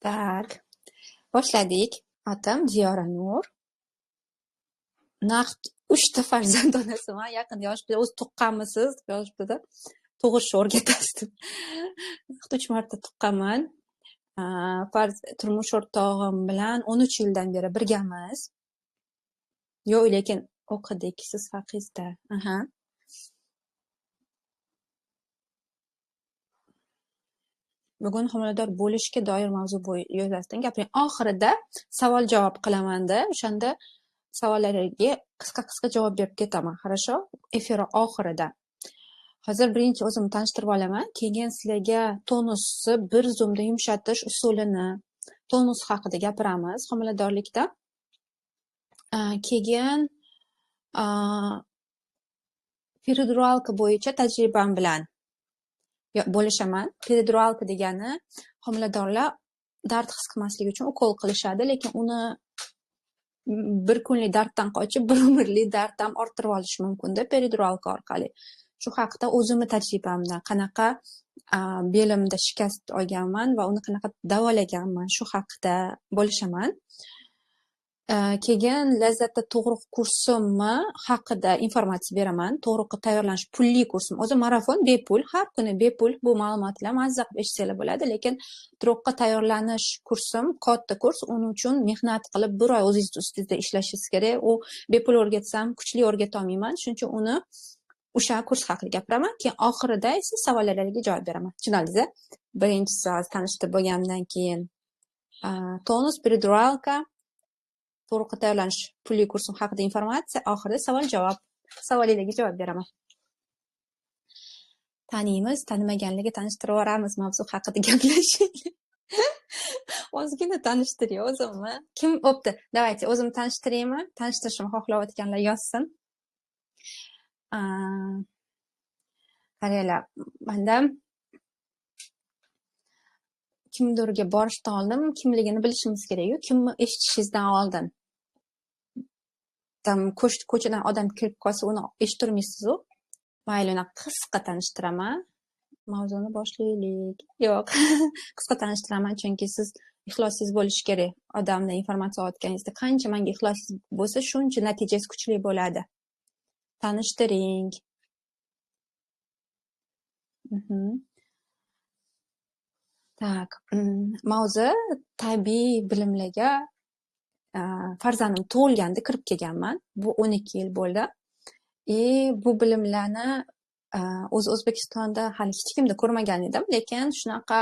Tak, boshladik. Otam Ziyoranur. Naqd 3 ta farzand onasiman. Yaqin yoshda o'zi tuqqanmisiz? Yoshda tug'ishni o'rgatasiz. Naqd 3 marta tuqqanman. Turmush o'rtog'im bilan 13 yildan beri birgamiz. Yo'q, lekin o'qidik, siz haqingizda. Aha. Bugun homilador bo'lishga doir mavzu yuzasidan gapiring. Oxirida savol-javob qilaman-da, o'shanda savollarga qisqa javob berib ketaman. Хорошо? Efir oxirida. Hozir birinchi o'zimni tanishtirib olaman, keyin sizlarga tonusni bir zumda yumshatish usulini, tonus haqida gapiramiz homiladorlikda. Keyin periduralka bo'yicha tajribam bilan bo'lishaman. Periduralka degani homiladorlar dard his qilmasligi uchun ukol qilishadi, lekin uni bir kunlik darddan qochib, bir umrlik darddan orttirib olish mumkin-da periduralka orqali. Shu haqida o'zimni tajribamdan qanaqa belimda shikast olganman va uni qanaqa davolaganman, shu haqida bo'lishaman. Keyin lazzatda tug'ruq kursimni haqida informatsiya beraman. Tug'ruqqa tayyorlanish pulli kursim. O'zi marafon bepul, har kuni bepul bu ma'lumotlar mazza qilib eshitsanglar bo'ladi, lekin tug'ruqqa tayyorlanish kursim katta kurs, uning uchun mehnat qilib 1 oy o'zingiz ustida ishlashingiz kerak. U bepul o'rgatsam, kuchli o'rgata olmayman. Shuning uchun uni o'sha kurs haqida gapiraman. Keyin oxirida esa savollarga javob beraman. Tushundingizmi? Birinchisi tanishtirib bo'lgandan keyin tonus, periduralka, tug'ruqqa tayyorlanish pulli kursim haqida informatsiya, oxirida savol-javob. Savollarga javob beraman. Taniymiz, tanimaganlarga tanishtirib yuboramiz, mavzu haqida gaplashaylik. Ozgina tanishtiring o'zimni. Kim bo'pti? Davaychi, o'zimni tanishtiraymi? Tanishtirishni xohlayotganlar yozsin. Qaranglar, menda kimdirga borishdan oldin kimligini bilishimiz kerak-ku, kimni eshitishingizdan oldin. Ko'chadan odam kirib qolsa, uni eshittirmaysiz-ku. Mayli, uni qisqa tanishtiraman. Mavzuni boshlaylik. Yo'q, qisqa tanishtiraman, chunki siz ixlosingiz bo'lishi kerak. Odamdan informatsiya olayotganingizda qancha menga ixlosingiz bo'lsa, shuncha natijasi kuchli bo'ladi. Tanishtiring. Tak, mavzu tabiiy bilimlarga farzandim tug'ilganda kirib kelganman. Bu 12 yil bo'ldi. Bu bilimlarni o'z O'zbekistonda hali hech kimda ko'rmagan edim, lekin shunaqa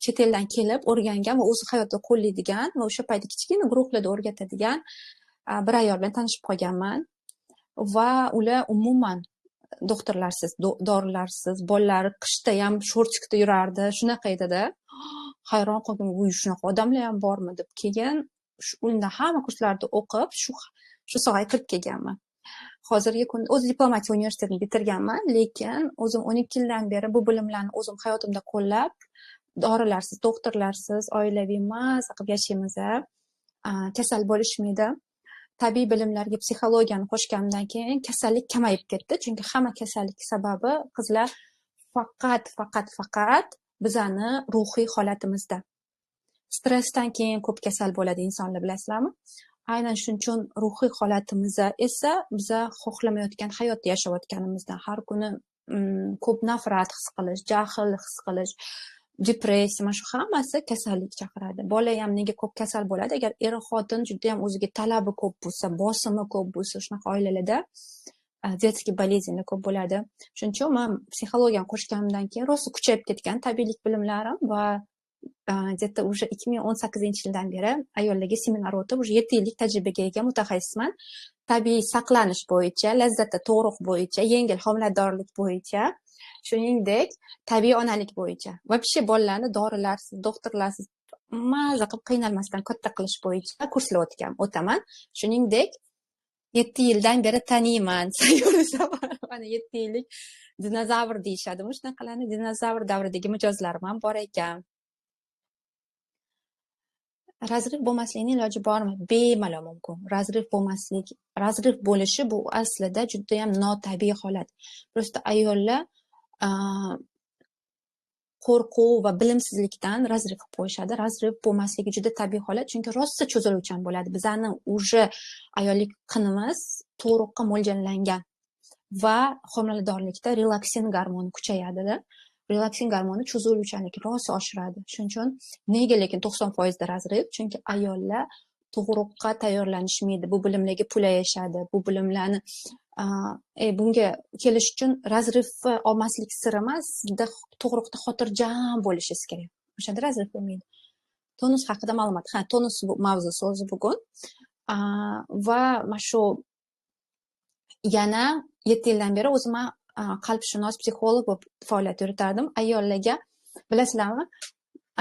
chet eldan kelib o'rgangan va o'zi hayotda qo'llaydigan va o'sha paytda kichkina guruhlarda o'rgatadigan bir ayol bilan tanishib qolganman. Va ular umuman doktorlarsiz, dorilarsiz, bolalar qishda ham shortikda yurardi, shunaqa edi-da. Hayron qoldim, shunaqa odamlar ham bormi deb. Keyin unda hamma kurslarda o'qib, shu sohaga kirib kelganman. Hozirgi kunda o'z diplomatiya universitetini bitirganman, lekin o'zim 12 yildan beri bu bilimlarni o'zim hayotimda qo'llab, dorilarsiz, doktorlarsiz, oilaviy mazza qilib yashaymiz. Kasal bo'lishmaydi. Tabiiy bilimlarga psixologiyani qo'shgandan keyin kasallik kamayib ketdi, chunki hamma kasallik sababi qizlar faqat bizani ruhiy holatimizda. Stressdan keyin ko'p kasal bo'ladi insonlar, bilasizlarmi? Aynan shuning uchun ruhiy holatimizda esa biza xohlamayotgan hayotda yashayotganimizdan har kuni ko'p nafrat his qilish, jahl his qilish, depressiya, mana shu hammasi kasallik chaqiradi. Bola ham nega ko'p kasal bo'ladi? Agar er xotin juda ham o'ziga talabi ko'p bo'lsa, bosimi ko'p bo'lsa, shunaqa oilalarda детский болезньlar ko'p bo'ladi. Shuning uchun men psixologiyani qo'shganimdan keyin rosa kuchayib ketgan tabiiylik bilimlarim va где-то уже 2018-yildan beri ayollarga seminar o'tib, уже 7 yillik tajribaga ega mutaxassisman. Tabiiy saqlanish bo'yicha, lazzatda tug'ruq bo'yicha, yengil homiladorlik bo'yicha, shuningdek tabiiy onalik bo'yicha. Вообще bolalarni dorilarsiz, doktorlarsiz mazza qilib qiynalmasdan katta qilish bo'yicha kurslar o'taman. Shuningdek 7 yildan beri taniyman. Mana 7 yillik dinozavr deyishadi. Shunaqalarni dinozavr davridagi mijozlarim ham bor ekan. Razrif bo'lmaslikning iloji bormi? Bemalol mumkin. Razrif bo'lishi bu aslida juda ham notabiiy holat. Prosta ayollar qo'rquv va bilimsizlikdan razriv qilib qo'yishadi. Razriv bo'lmasligi juda tabiiy holat, chunki rosa cho'ziluvchan bo'ladi. Bizani уже ayollik qinimiz tug'ruqqa mo'ljallangan va homiladorlikda relaksin gormoni kuchayadi-da. Relaksin gormoni cho'ziluvchanlikni rosa oshiradi. Shuning uchun nega lekin 90% da razriv? Chunki ayollar tug'ruqqa tayyorlanishmaydi. Bu bilimlarga pulayashadi. Bu bilimlarni bunga kelish uchun razrivni olmaslik siri emas, sizda tug'ruqda xotirjam bo'lishingiz kerak. O'shanda razriv bo'lmaydi. Tonus haqida ma'lumot. Tonus mavzusi o'zi bugun. Va mana shu yana 7 yildan beri o'zim qalbshunos psixolog bo'lib faoliyat yuritardim. Ayollarga, bilasizlarmi,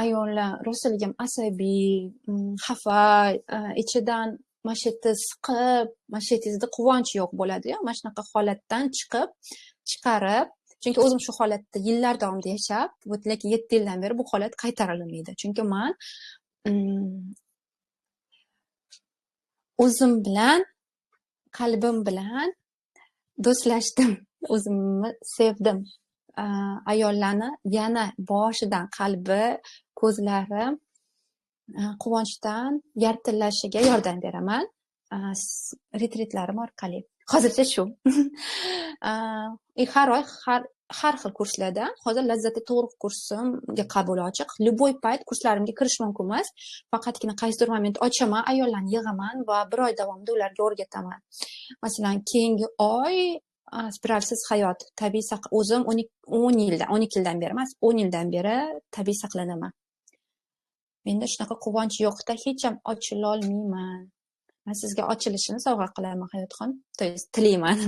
ayollar rosaligam asabiy, xafa, ichidan mashaqqat siqib, mashaqqatizda quvonch yo'q bo'ladi-ya. Mana shunaqa holatdan chiqarib, chunki o'zim shu holatda yillar davomida yashab, lekin 7 yildan beri bu holat qaytarilmaydi. Chunki men o'zim bilan, qalbim bilan do'stlashdim. O'zimni sevdim. Ayollarni yana boshidan qalbi, ko'zlari quvonchdan yartillashiga yordam beraman. Retritlarim orqali. Hozircha shu. Har oy har xil kurslarda, hozir lazzatli tug'ruq kursimga qabul ochiq. Любой payt kurslarimga kirish mumkin emas. Faqatgina qaysidir moment ochaman, ayollarni yig'aman va bir oy davomida ularga o'rgataman. Masalan, keyingi oy spiralsiz hayot, tabiiy o'zim 12 yildan beri emas, 10 yildan beri tabiiy saqlanaman. Menda shunaqa quvonch yo'qda, hech ham ochila olmayman. Men sizga ochilishini sovg'a qilaman, Hayotxon. Tilayman.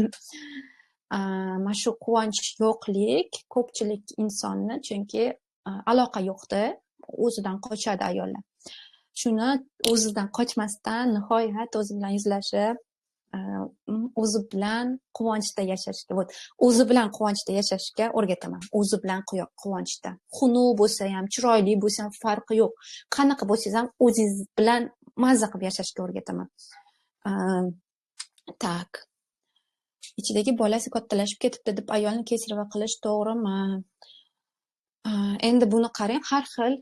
Mana shu quvonch yo'qlik ko'pchilik insonni, chunki aloqa yo'qda, o'zidan qochadi ayollar. Shuni o'zidan qochmasdan nihoyat o'zi bilan yuzlashib, o'zi bilan quvonchda yashashga, o'zi bilan quvonchda yashashga o'rgataman. O'zi bilan quvonchda. Xunuk bo'lsa ham, chiroyli bo'lsa ham farqi yo'q. Qanaqa bo'lsangiz ham o'zingiz bilan mazza qilib yashashga o'rgataman. Tak. Ichidagi bolasi kattalashib ketibdi deb ayolni kesirva qilish to'g'rimi? Endi buni qarang, har xil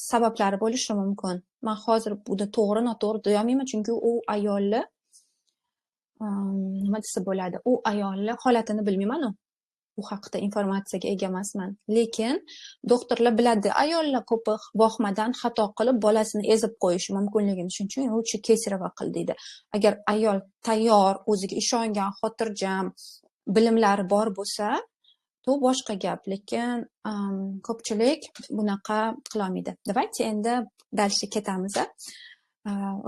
sabablari bo'lishi mumkin. Men hozir buni to'g'ri, noto'g'ri deya olmayman, chunki u ayolni nima desa bo'ladi? U ayolni holatini bilmayman. U haqida informatsiyaga ega emasman. Lekin doktorlar biladi, ayollar ko'p vohmadan xato qilib bolasini ezib qo'yishi mumkinligini, shuning uchun lutchi kesirva qil deydi. Agar ayol tayyor, o'ziga ishongan, xotirjam, bilimlari bor bo'lsa, bu boshqa gap, lekin ko'pchilik bunaqa qila olmaydi. Davaychi endi dalshi ketamiz.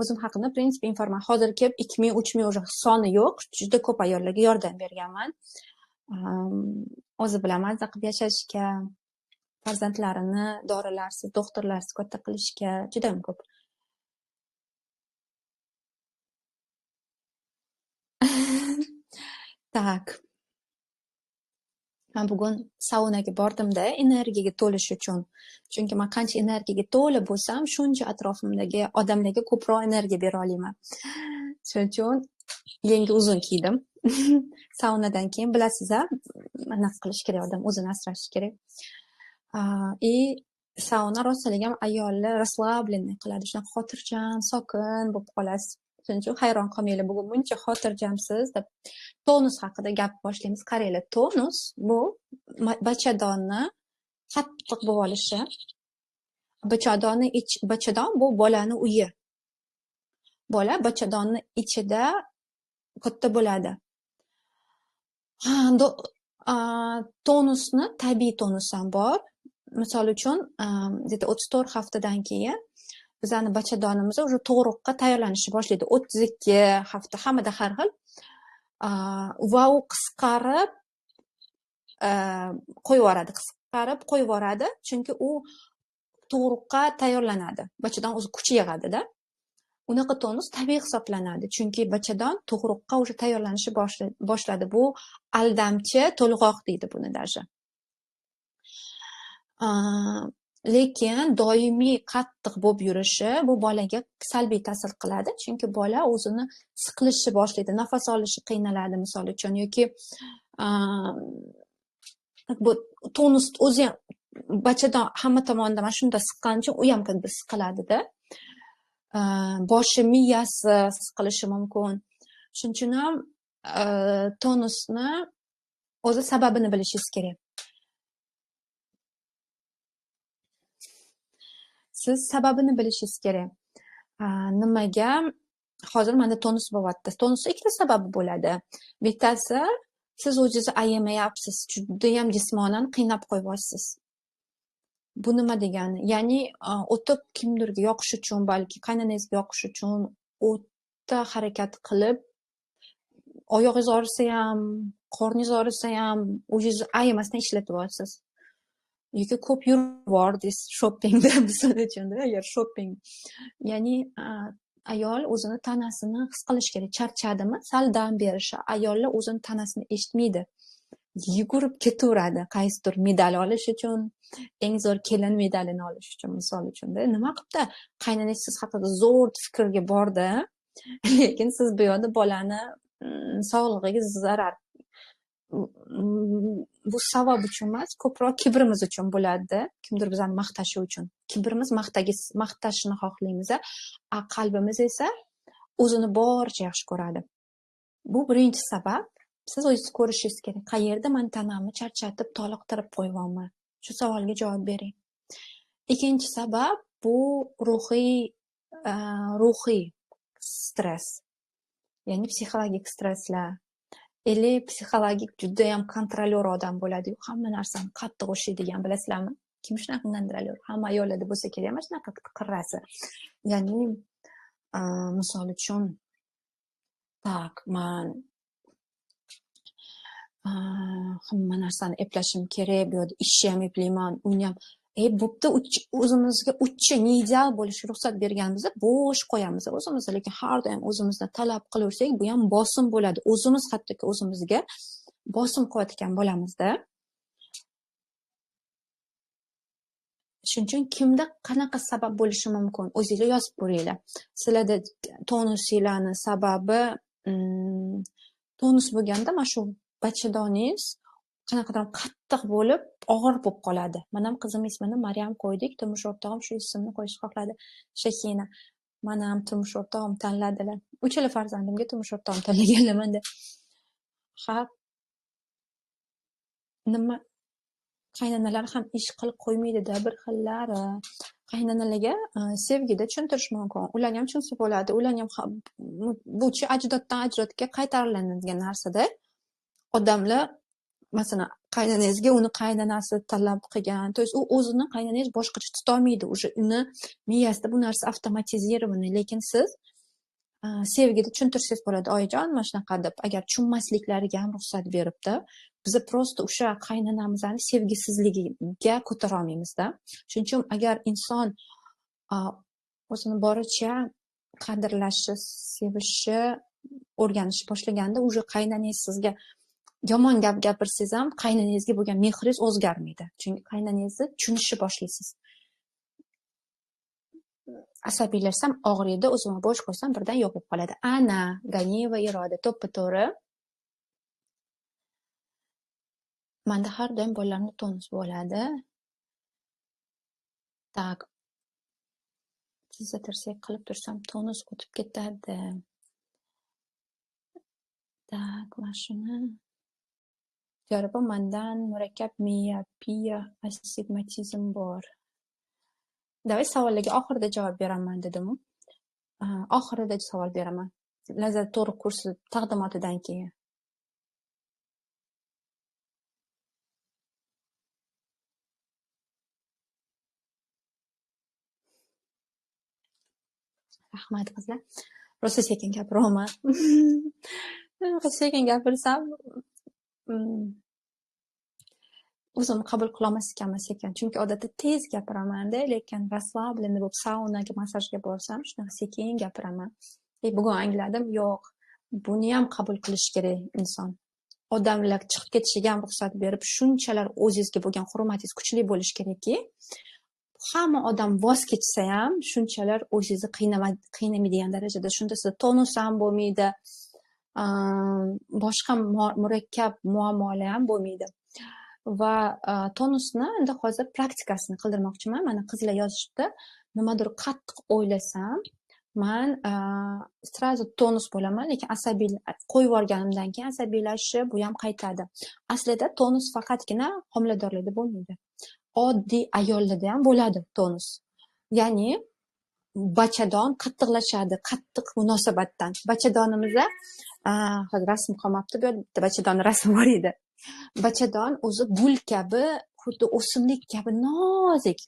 O'zim haqida prinsip informatsiya hozir kelib 2000-3000 уже soni yo'q, juda ko'p ayollarga yordam berganman. O'zi bilan mazza qilib yashashga, farzandlarini dorilarsiz, doktorlarsiz katta qilishga juda ko'p. Tak. Men bugun saunaga bordim-da, energiyaga to'lish uchun. Chunki men qancha energiyaga to'la bo'lsam, shuncha atrofimdagi odamlarga ko'proq energiya bera olaman. Shuning uchun yangi uzun kiydim. Saunadan keyin bilasiz-a, nima qilish kerak, odam o'zini asrash kerak. Sauna rosaligam ayolni расслабленный qiladi. Shunaqa xotirjam, sokin bo'lib qolasiz. Shuning uchun hayron qolmanglar, bugun buncha xotirjamsiz deb. Tonus haqida gap boshlaymiz. Qaranglar, tonus bu bachadonni qattiq bo'lib olishi. Bachadon bu bolani uyi. Bola bachadonni ichida katta bo'ladi. Tonusni tabiiy tonus ham bor. Misol uchun, 34 haftadan keyin bizning bachadonimiz уже tug'ruqqa tayyorlanishni boshlaydi. 32 hafta hammada har xil. Va u qisqarib qo'yib yuboradi, chunki u tug'ruqqa tayyorlanadi. Bachadon o'zi kuch yig'adi-da. Unaqa tonus tabiiy hisoblanadi, chunki bachadon tug'ruqqa уже tayyorlanishni boshladi. Bu aldamchi to'lg'oq deydi buni даже. Lekin doimiy qattiq bo'lib yurishi bu bolaga salbiy ta'sir qiladi, chunki bola o'zini siqilishni boshlaydi, nafas olishi qiynaladi misol uchun, yoki bu tonus o'zi ham bachadon hamma tomonidan mana shunda siqqani uchun u ham bir siqiladida. Boshi, miyasi siqilishi mumkin. Shuning uchun ham tonusni o'zi sababini bilishingiz kerak. Siz sababini bilishingiz kerak. Nimaga hozir menda tonus bo'lyapti? Tonusda ikkita sababi bo'ladi. Bittasi, siz o'zingizni ayamayapsiz, judayam jismonan qiynab qo'yyapsiz. Bu nima degani? Ya'ni o'tib kimdirga yoqish uchun, balki qaynonangizga yoqish uchun o'ta harakat qilib, oyog'ingiz og'risa ham, qorningiz og'risa ham o'zingizni ayamasdan ishlatyapsiz. Yoki ko'p yurib bordingiz shoppingda, misol uchun, agar shopping. Ya'ni ayol o'zini tanasini his qilish kerak. Charchadimi? Sal dam berishi. Ayollar o'zini tanasini eshitmaydi. Yugurib ketaveradi, qaysidir medal olish uchun, eng zo'r kelin medalini olish uchun, misol uchun-da. Nima qilibdi? Qaynonangiz siz haqida zo'r fikrga bordi, lekin siz bu yoqda bolani sog'lig'iga zarar. Bu savob uchun emas, ko'proq kibrimiz uchun bo'ladi-da. Kimdir bizani maqtashi uchun. Kibrimiz maqtashni xohlaymiz, qalbimiz esa o'zini boricha yaxshi ko'radi. Bu birinchi sabab. Siz o'zingiz ko'rishingiz kerak. Qayerda men tanamni charchatib, toliqtirib qo'yyapman? Shu savolga javob bering. Ikkinchi sabab bu ruhiy stress. Ya'ni psixologik stresslar. Psixologik juda ham kontrolyor odam bo'ladi. Hamma narsani qattiq o'shlaydigan, bilasizlarmi? Kim shunaqa kontrolyor? Hamma ayollarda bo'lsa kerak emas shunaqa qirrasi. Ya'ni misol uchun men hamma narsani eplashim kerak, bu yerda ishni ham eplayman, uni ham bo'pti, o'zimizga uchchi ideal bo'lishi ruxsat berganimizda bo'sh qo'yamiz o'zimizni, lekin har doim o'zimizni talab qilaversak, bu ham bosim bo'ladi. O'zimiz hattoki o'zimizga bosim qo'yayotgan bo'lamizda. Shuning uchun kimda qanaqa sabab bo'lishi mumkin? O'zingizlar yozib ko'ringlar. Sizlarda tonusinglarning sababi tonus bo'lganda mana shu bachadoningiz qanaqadir qattiq bo'lib, og'ir bo'lib qoladi. Men ham qizim ismini Maryam qo'ydik, turmush o'rtog'im shu ismni qo'yishni xohladi. Shakina. Men ham turmush o'rtog'im tanladilar. Uchala farzandimga turmush o'rtog'im tanlaganlar-da. Ha. Nima qaynonalar ham ish qilib qo'ymaydi-da, bir xillari. Qaynonalarga sevgida tushuntirish mumkin. Ular ham tushunsa bo'ladi. Ular ham bu-chi ajdoddan ajdodga qaytariladigan narsa-da. Odamlar masalan, qaynonangizga uni qaynonasi talab qilgan. To есть u o'zini qaynonangiz boshqacha tuta olmaydi. O'sha uni miyasida bu narsa avtomatizированы, lekin siz sevgida tushuntirsangiz bo'ladi. Oyijon, mana shunaqa deb, agar tushunmasliklariga ham ruxsat beribdi, biz prosta o'sha qaynonamizni sevgisizligiga ko'tara olmaymiz-da. Shuning uchun agar inson o'zini boricha qadrlashi, sevishi, o'rganishni boshlaganda, o'sha qaynonangiz sizga yomon gap gapirsangiz ham qaynonangizga bo'lgan mehringiz o'zgarmaydi. Chunki qaynonangizni tushunishni boshlaysiz. Asabiylashsam og'riydi, o'zimni bo'sh qo'ysam birdan yo'q bo'lib qoladi. Ana, Ganiyeva Iroda to'ppa-to'g'ri. Menda har doim bolalarning tonus bo'ladi. Tak. Sizga tirsak qilib tursam tonus o'tib ketadi. Tak, mana shuni Jarba mandan murakkab miyopiya, astigmatizm bor. Davay savollarga oxirida javob beraman dedim. Oxirida savol beraman. Lazzat to'g'ri kursi taqdimotidan keyin. Rahmat qizlar. Rosa sekin gapiraman. Sekin gapirsam o'zimni qabul qilolmas ekanman sekin. Chunki odatda tez gapiraman-da, lekin расслабленно bo'lib saunaga, massajga borsam, shunaqa sekin gapiraman. Bugun angladim, yo'q, buni ham qabul qilish kerak inson. Odamlar chiqib ketishiga ham ruxsat berib, shunchalar o'zingizga bo'lgan hurmatingiz kuchli bo'lish kerakki, hamma odam voz kechsa ham shunchalar o'zingizni qiynamaydigan darajada. Shunda sizda tonus ham bo'lmaydi, boshqa murakkab muammolar ham bo'lmaydi. va tonusni endi hozir praktikasini qildirmoqchiman. Mana qizlar yozishibdi. Nimadir qattiq o'ylasam, man srazu tonus bo'laman, lekin asabiy qo'yib yuborganimdan keyin asabiylashib, bu ham qaytadi. Aslida tonus faqatgina homiladorlikda bo'lmaydi. Oddiy ayollarda ham bo'ladi tonus. Ya'ni bachadon qattiqlashadi, qattiq munosabatdan. Bachadonimizda hozir rasm qolmabdi, bu yerda bitta bachadon rasmi bor edi. Bachadon o'zi gul kabi, xuddi o'simlik kabi nozik.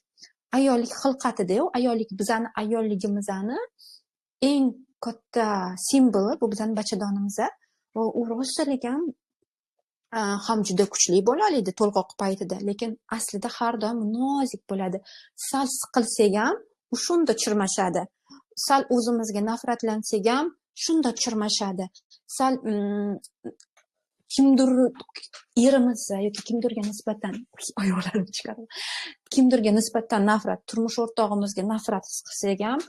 Ayollik xilqatida-yu, ayollik bizani ayolligimizni eng katta simboli bu bizani bachadonimiz va u rossalik ham juda kuchli bo'la oladi to'lg'oq paytida, lekin aslida har doim nozik bo'ladi. Sal siqilsak ham u shunda chirmashadi. Sal o'zimizga nafratlansak ham shunda chirmashadi. Sal kimdir erimizga yoki kimdirga nisbatan oyoqlarim chiqadi. Kimdirga nisbatan nafrat, turmush o'rtog'imizga nafrat his qilsak ham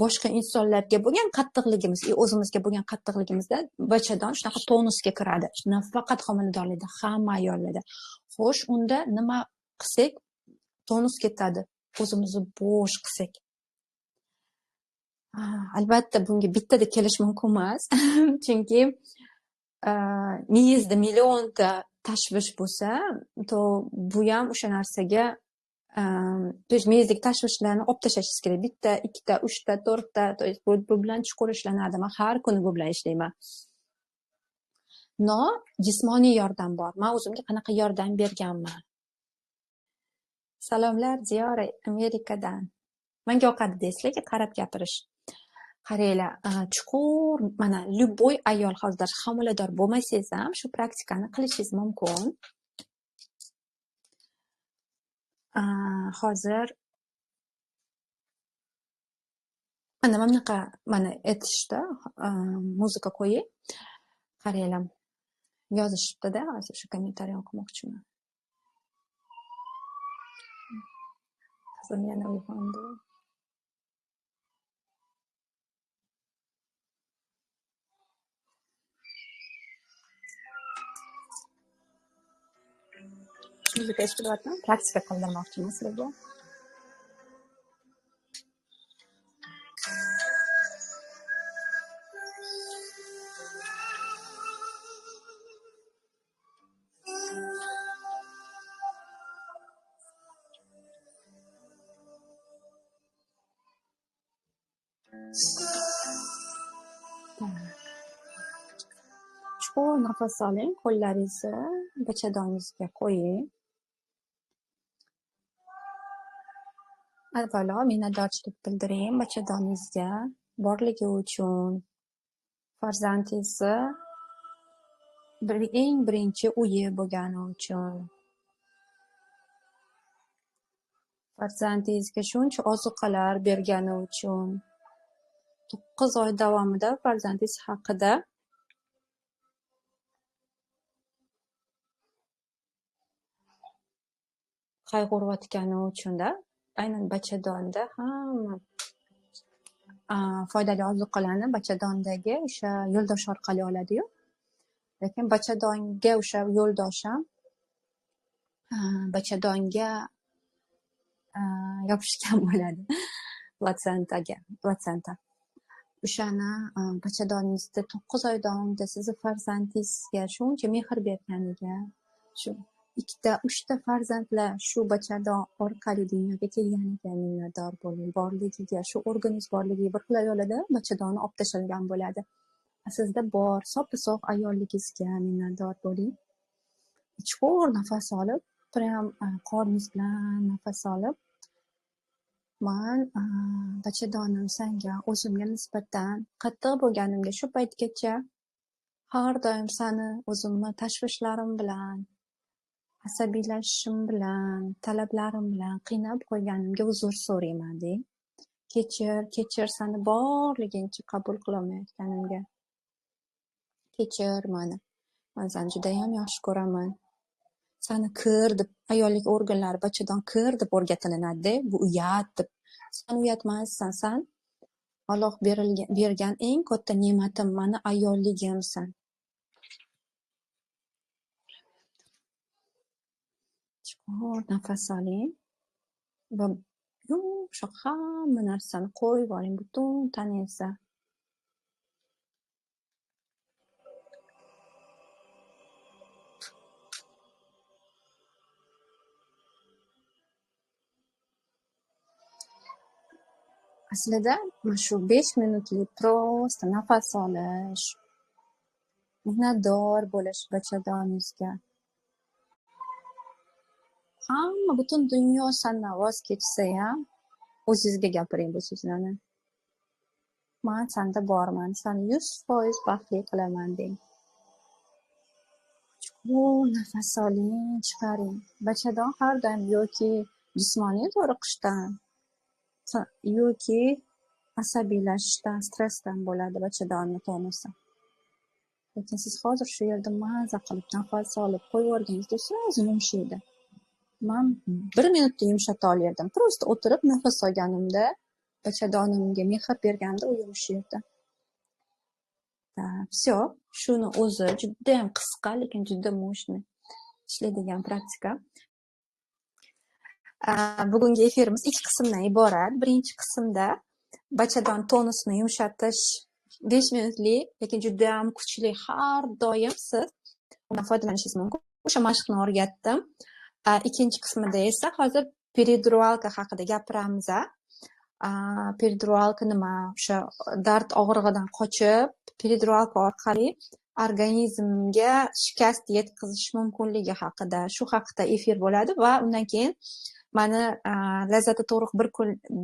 boshqa insonlarga bo'lgan qattiqligimiz, o'zimizga bo'lgan qattiqligimizda bachadon shunaqa tonusga kiradi. Nafaqat homiladorlikda, hamma ayollarda. Xo'sh, unda nima qilsak tonus ketadi? O'zimizni bo'sh qilsak. Albatta bunga bittada kelish mumkin emas. Chunki miyangizda millionta tashvish bo'lsa, to bu ham o'sha narsaga miyangizdagi tashvishlarni olib tashlashingiz kerak. Bitta, ikkita, uchta, to'rtta, bu bilan chuqur ishlanadi. Men har kuni bu bilan ishlayman. No, jismoniy yordam bor. Men o'zimga qanaqa yordam berganman? Salomlar Ziyora Amerikadan. Menga yoqadi deysizlarga qarab gapirish. Qaranglar, chuqur, mana любой ayol hozir homilador bo'lmasangiz ham shu praktikani qilishingiz mumkin. Hozir mana bunaqa mana aytishda muzika qo'ying. Qaranglar. Yozishibdi-da, hozir shu kommentariy o'qimoqchiman. Qizim yana uyg'ondi. Muzika eshitilyaptimi? Praktika qildirmoqchiman sizlarga. Chuqur nafas oling, qo'llaringizni bachadoningizga qo'ying. Avvalo minnatdorchilik bildiring bachadoningizga borligi uchun. Farzandingizni eng birinchi uyi bo'lgani uchun. Farzandingizga shuncha ozuqalar bergani uchun. 9 oy davomida farzandingiz haqida qayg'urayotgani uchun-da, aynan bachadonda hamma foydali ozuqalarni bachadondagi o'sha yo'ldosh orqali oladi-yu. Lekin bachadonga o'sha yo'ldosh ham bachadonga yopishgan bo'ladi. Platsenta. O'shani bachadoningizda 9 oy davomida sizni farzandingizga shuncha mehr berganiga, shu 2-3ta farzandlar shu bachadon orqali dunyoga kelganiga minnatdor bo'ling. Borligiga, shu organingiz borligiga bir xil ayollarda bachadoni olib tashalgan bo'ladi. Sizda bor, sop-soq ayolligingizga minnatdor bo'ling. Chuqur nafas olib, prям qorningiz bilan nafas olib, men bachadonim senga o'zimga nisbatan qattiq bo'lganimga shu paytgacha har doim seni o'zimni tashvishlarim bilan, asabiylashishim bilan, talablarim bilan qiynab qo'yganimga uzr so'rayman deng. Kechir seni borligincha qabul qilolmayotganimga. Kechir meni. Men seni juda ham yaxshi ko'raman. Seni kir deb ayollik organlari bachadon kir deb o'rgatilinadi-da, bu uyat deb. Sen uyatmassan, sen Alloh bergan eng katta ne'matim, meni ayolligimsan. Nafas oling va yumshoq hamma narsani qo'yib oling butun tanangizda. Aslida shu 5 minutlik prosta nafas olish, minnatdor bo'lish bachadoningizga. Hamma butun dunyo sandan voz kechsa ham o'zingizga gapiring bu so'zlarni. Men sanda borman, seni 100% baxtli qilaman deng. Nafas oling, chiqaring. Bachadon har doim yoki jismoniy zo'riqishdan yoki asabiylashishdan, stressdan bo'ladi bachadonni tonusi. Lekin siz hozir shu yerda maza qilib nafas olib qo'yvorganingizda sразу yumshaydi. Men 1 minutda yumshata olardim. Prosta o'tirib nafas olganimda, bachadonimga mehr berganda u yumshaydi. Всё, shuni o'zi juda ham qisqa, lekin juda mощный ishlaydigan praktika. Bugungi efirimiz 2 qismdan iborat. Birinchi qismda bachadon tonusini yumshatish 5 minutlik, lekin juda ham kuchli, har doim siz undan foydalanishingiz mumkin. O'sha mashqni o'rgatdim. Ikkinchi qismida esa hozir periduralka haqida gapiramiz. Periduralka nima? O'sha dard og'rig'idan qochib, periduralka orqali organizmga shikast yetkazish mumkinligi haqida, shu haqida efir bo'ladi va undan keyin mani Lazzati Tug'ruq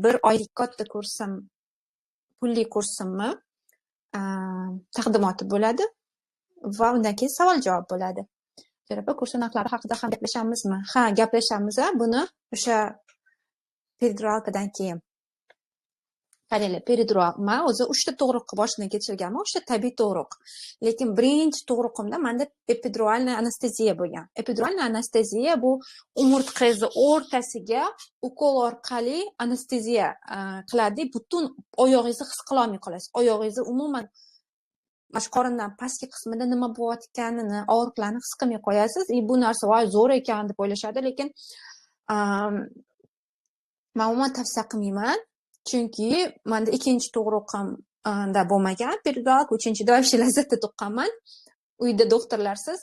bir oylik katta kursim, pulli kursimni taqdimoti bo'ladi va undan keyin savol-javob bo'ladi. Terapiya kursi narxlari haqida ham gaplashamizmi? Ha, gaplashamiz. Buni o'sha periduralkadan keyin. Qaranglar, peridural men o'zi 3 ta tug'ruqqa boshdan kechirganman, 3 ta tabiiy tug'ruq. Lekin birinchi tug'ruqimda menda epiduralniy anesteziya bo'lgan. Epiduralniy anesteziya bu umurtqangizni o'rtasiga ukol orqali anesteziya qiladi. Butun oyog'ingizni his qila olmay qolasiz. Oyog'ingizni umuman mana shu qorindan pastki qismida nima bo'layotganini, og'riqlarni his qilmay qo'yasiz. Bu narsa voy zo'r ekan deb o'ylashadi, lekin men umuman tavsiya qilmayman. Chunki menda ikkinchi tug'ruqimda bo'lmagan periduralka, uchinchida вообще lazzatda tuqqanman. Uyda doktorlarsiz.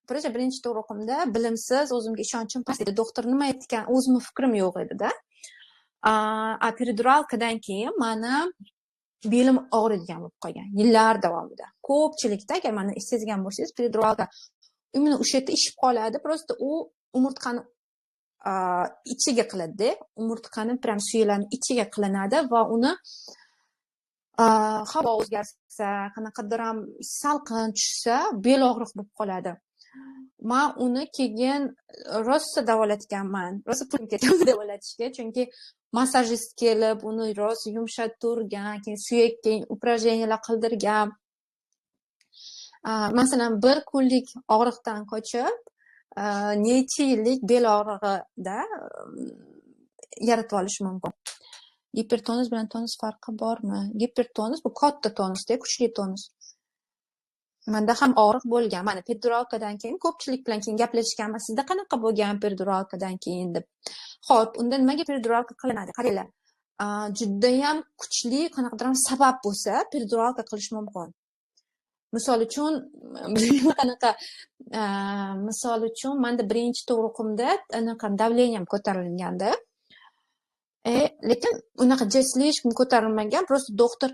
Birinchi tug'ruqimda bilimsiz, o'zimga ishonchim past edi. Doktor nima aytgan, o'zimni fikrim yo'q edi-da. Periduralkadan keyin meni belim og'riydigan bo'lib qolgan yillar davomida. Ko'pchilikda agar meni sezgan bo'lsangiz, periduralka imini o'sha yerda ishib qoladi. Prosta u umurtqani ichiga qiladi, umurtqani prям suyularni ichiga qilinadi va uni havo o'zgarsa, qanaqadir ham salqin tushsa, bel og'riq bo'lib qoladi. Men uni keyin rosa davolatganman. Rosa pulim ketgan davolatishga, chunki massajist kelib, uni rosa yumshatib turgan, keyin suyakka упражнениялар qildirgan. Masalan, 1 kunlik og'riqdan qochib, necha yillik bel og'rig'ida yaratib olish mumkin. Gipertonus bilan tonus farqi bormi? Gipertonus bu katta tonusda, kuchli tonus. Menda ham og'riq bo'lgan. Mana periduralkadan keyin ko'pchilik bilan keyin gaplashganman. Sizda qanaqa bo'lgan periduralkadan keyin deb. Xo'p, unda nimaga periduralka qilinadi? Qaranglar. Juda ham kuchli qanaqadir ham sabab bo'lsa, periduralka qilish mumkin. Misol uchun menda birinchi tug'ruqimda anaqa davleniyam ko'tarilgandi. Lekin unaqa слишком ko'tarilmagan, prosta doktor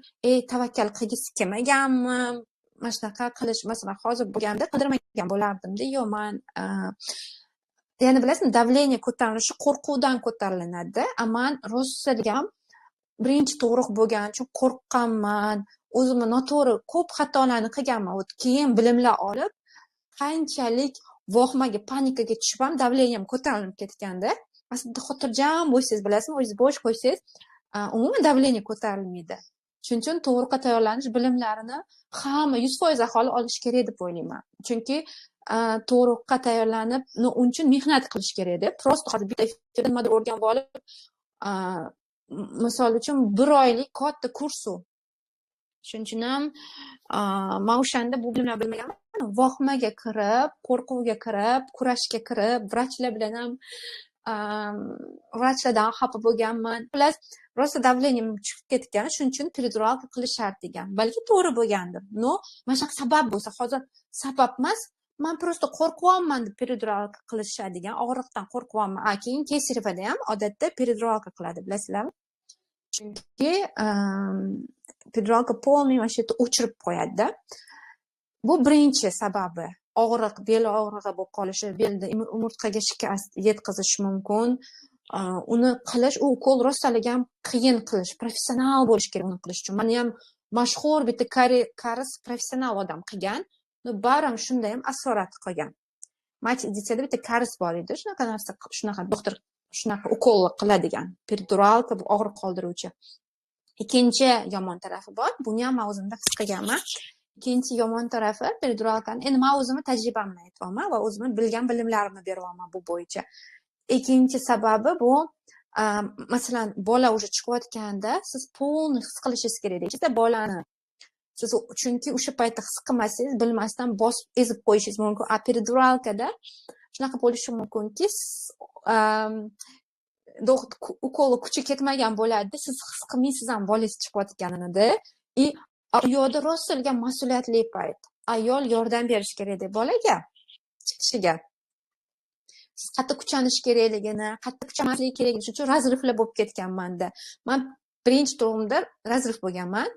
tavakkal qilgisi kelmaganmi? Mana shunaqa qilish, masalan, hozir bo'lganda qidirmagan bo'lardim-da. Yo'q, men yana bilasizmi, davleniya ko'tarilishi qo'rquvdan ko'tarilinadi. Men rostligam birinchi tug'ruq bo'lgani uchun qo'rqqanman. O'zimni noto'g'ri ko'p xatolarni qilganman. Keyin bilimlar olib, qanchalik vohmaga, panikaga tushib ham davleniyam ko'tarilib ketganda, aslida xotirjam bo'lsangiz, bilasizmi, o'zingiz bo'sh qo'ysangiz, umuman davleniya ko'tarilmaydi. Shuning uchun tug'ruqqa tayyorlanish bilimlarini hamma 100% aholi olish kerak deb o'ylayman. Chunki tug'ruqqa tayyorlanib, uning uchun mehnat qilish kerak-da. Prosta hozir bitta nimadir o'rganib olib, misol uchun 1 oylik katta kursu Shuning uchun ham man o'shanda bu bilimlarni bilmaganman. Vohmaga kirib, qo'rquvga kirib, kurashga kirib, vrachlar bilan ham vrachlardan xafa bo'lganman. Plus rosa давлением chiqib ketgan, shuning uchun передуралка qilish shart degan. Balki to'g'ri bo'lgandir. No, mana shunaqa sabab bo'lsa, hozir sabab emas, man просто qo'rqyapman deb передуралка qilishadigan, og'riqdan qo'rqyapman. Keyin kesarevada ham odatda передуралка qiladi, bilasizlarmi? Chunki передуралка полный mana shu yerda o'chirib qo'yadi-da. Bu birinchi sababi. Og'riq, bel og'rig'i bo'lib qolishi, belda umurtqaga shikast yetkazishi mumkin. Uni qilish, u ukol rosaligam qiyin qilish, professional bo'lish kerak uni qilish uchun. Meni ham mashhur bitta karis professional odam qilgan. Baram shunda ham asorat qilgan. Meditsiyada bitta karis bor edi, shunaqa narsa, shunaqa doktor shunaqa ukol qiladigan. Передуралка bu og'riq qoldiruvchi. Ikkinchi yomon tarafi bor. Buni ham men o'zimda his qilganman. Ikkinchi yomon tarafi передуралкani endi men o'zimni tajribamni aytyapman va o'zimni bilgan bilimlarimni beryapman bu bo'yicha. Ikkinchi sababi bu masalan bola уже chiqayotganda siz полный his qilishingiz kerak deysiz bolani. Siz chunki o'sha paytda his qilmasangiz, bilmasdan bosib ezib qo'yishingiz mumkin. Передуралкада shunaqa bo'lishi mumkinki, ukol kuchi ketmagan bo'ladi, siz his qilmaysiz ham bolangiz chiqayotganini-da. U yoqda rosaligam mas'uliyatli payt. Ayol yordam berish kerak deb bolaga chiqishiga. Siz qattiq kuchanish kerakligini, qattiq kuchamaslik kerakligini, shuning uchun razriflar bo'lib ketganman-da. Men birinchi tug'imda razrif bo'lganman.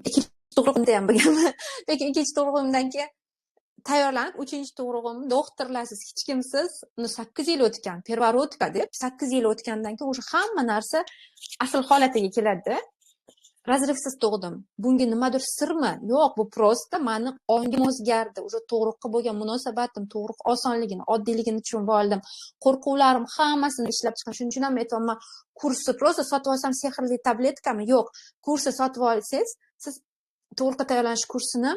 Ikkinchi tug'ruqimda ham bo'lganman. Lekin ikkinchi tug'ruqimdan keyin tayyorlanib, uchinchi tug'ruqim doktorlarsiz, hech kimsiz, 8 yil o'tgan, первородка deb 8 yil o'tgandan keyin o'sha hamma narsa asl holatiga keladi. Razrifsiz tug'dim. Bunga nimadir sirmi? Yo'q, bu prosta meni ongim o'zgardi. O'sha tug'ruqqa bo'lgan munosabatim, tug'ruq osonligini, oddiyligini tushunib oldim. Qo'rquvlarim hammasini ishlab chiqqan. Shuning uchun ham aytayapman, kursni prosta sotib olsam sehrli tabletkami? Yo'q. Kursni sotib olsangiz, siz tug'ruqqa tayyorlanish kursini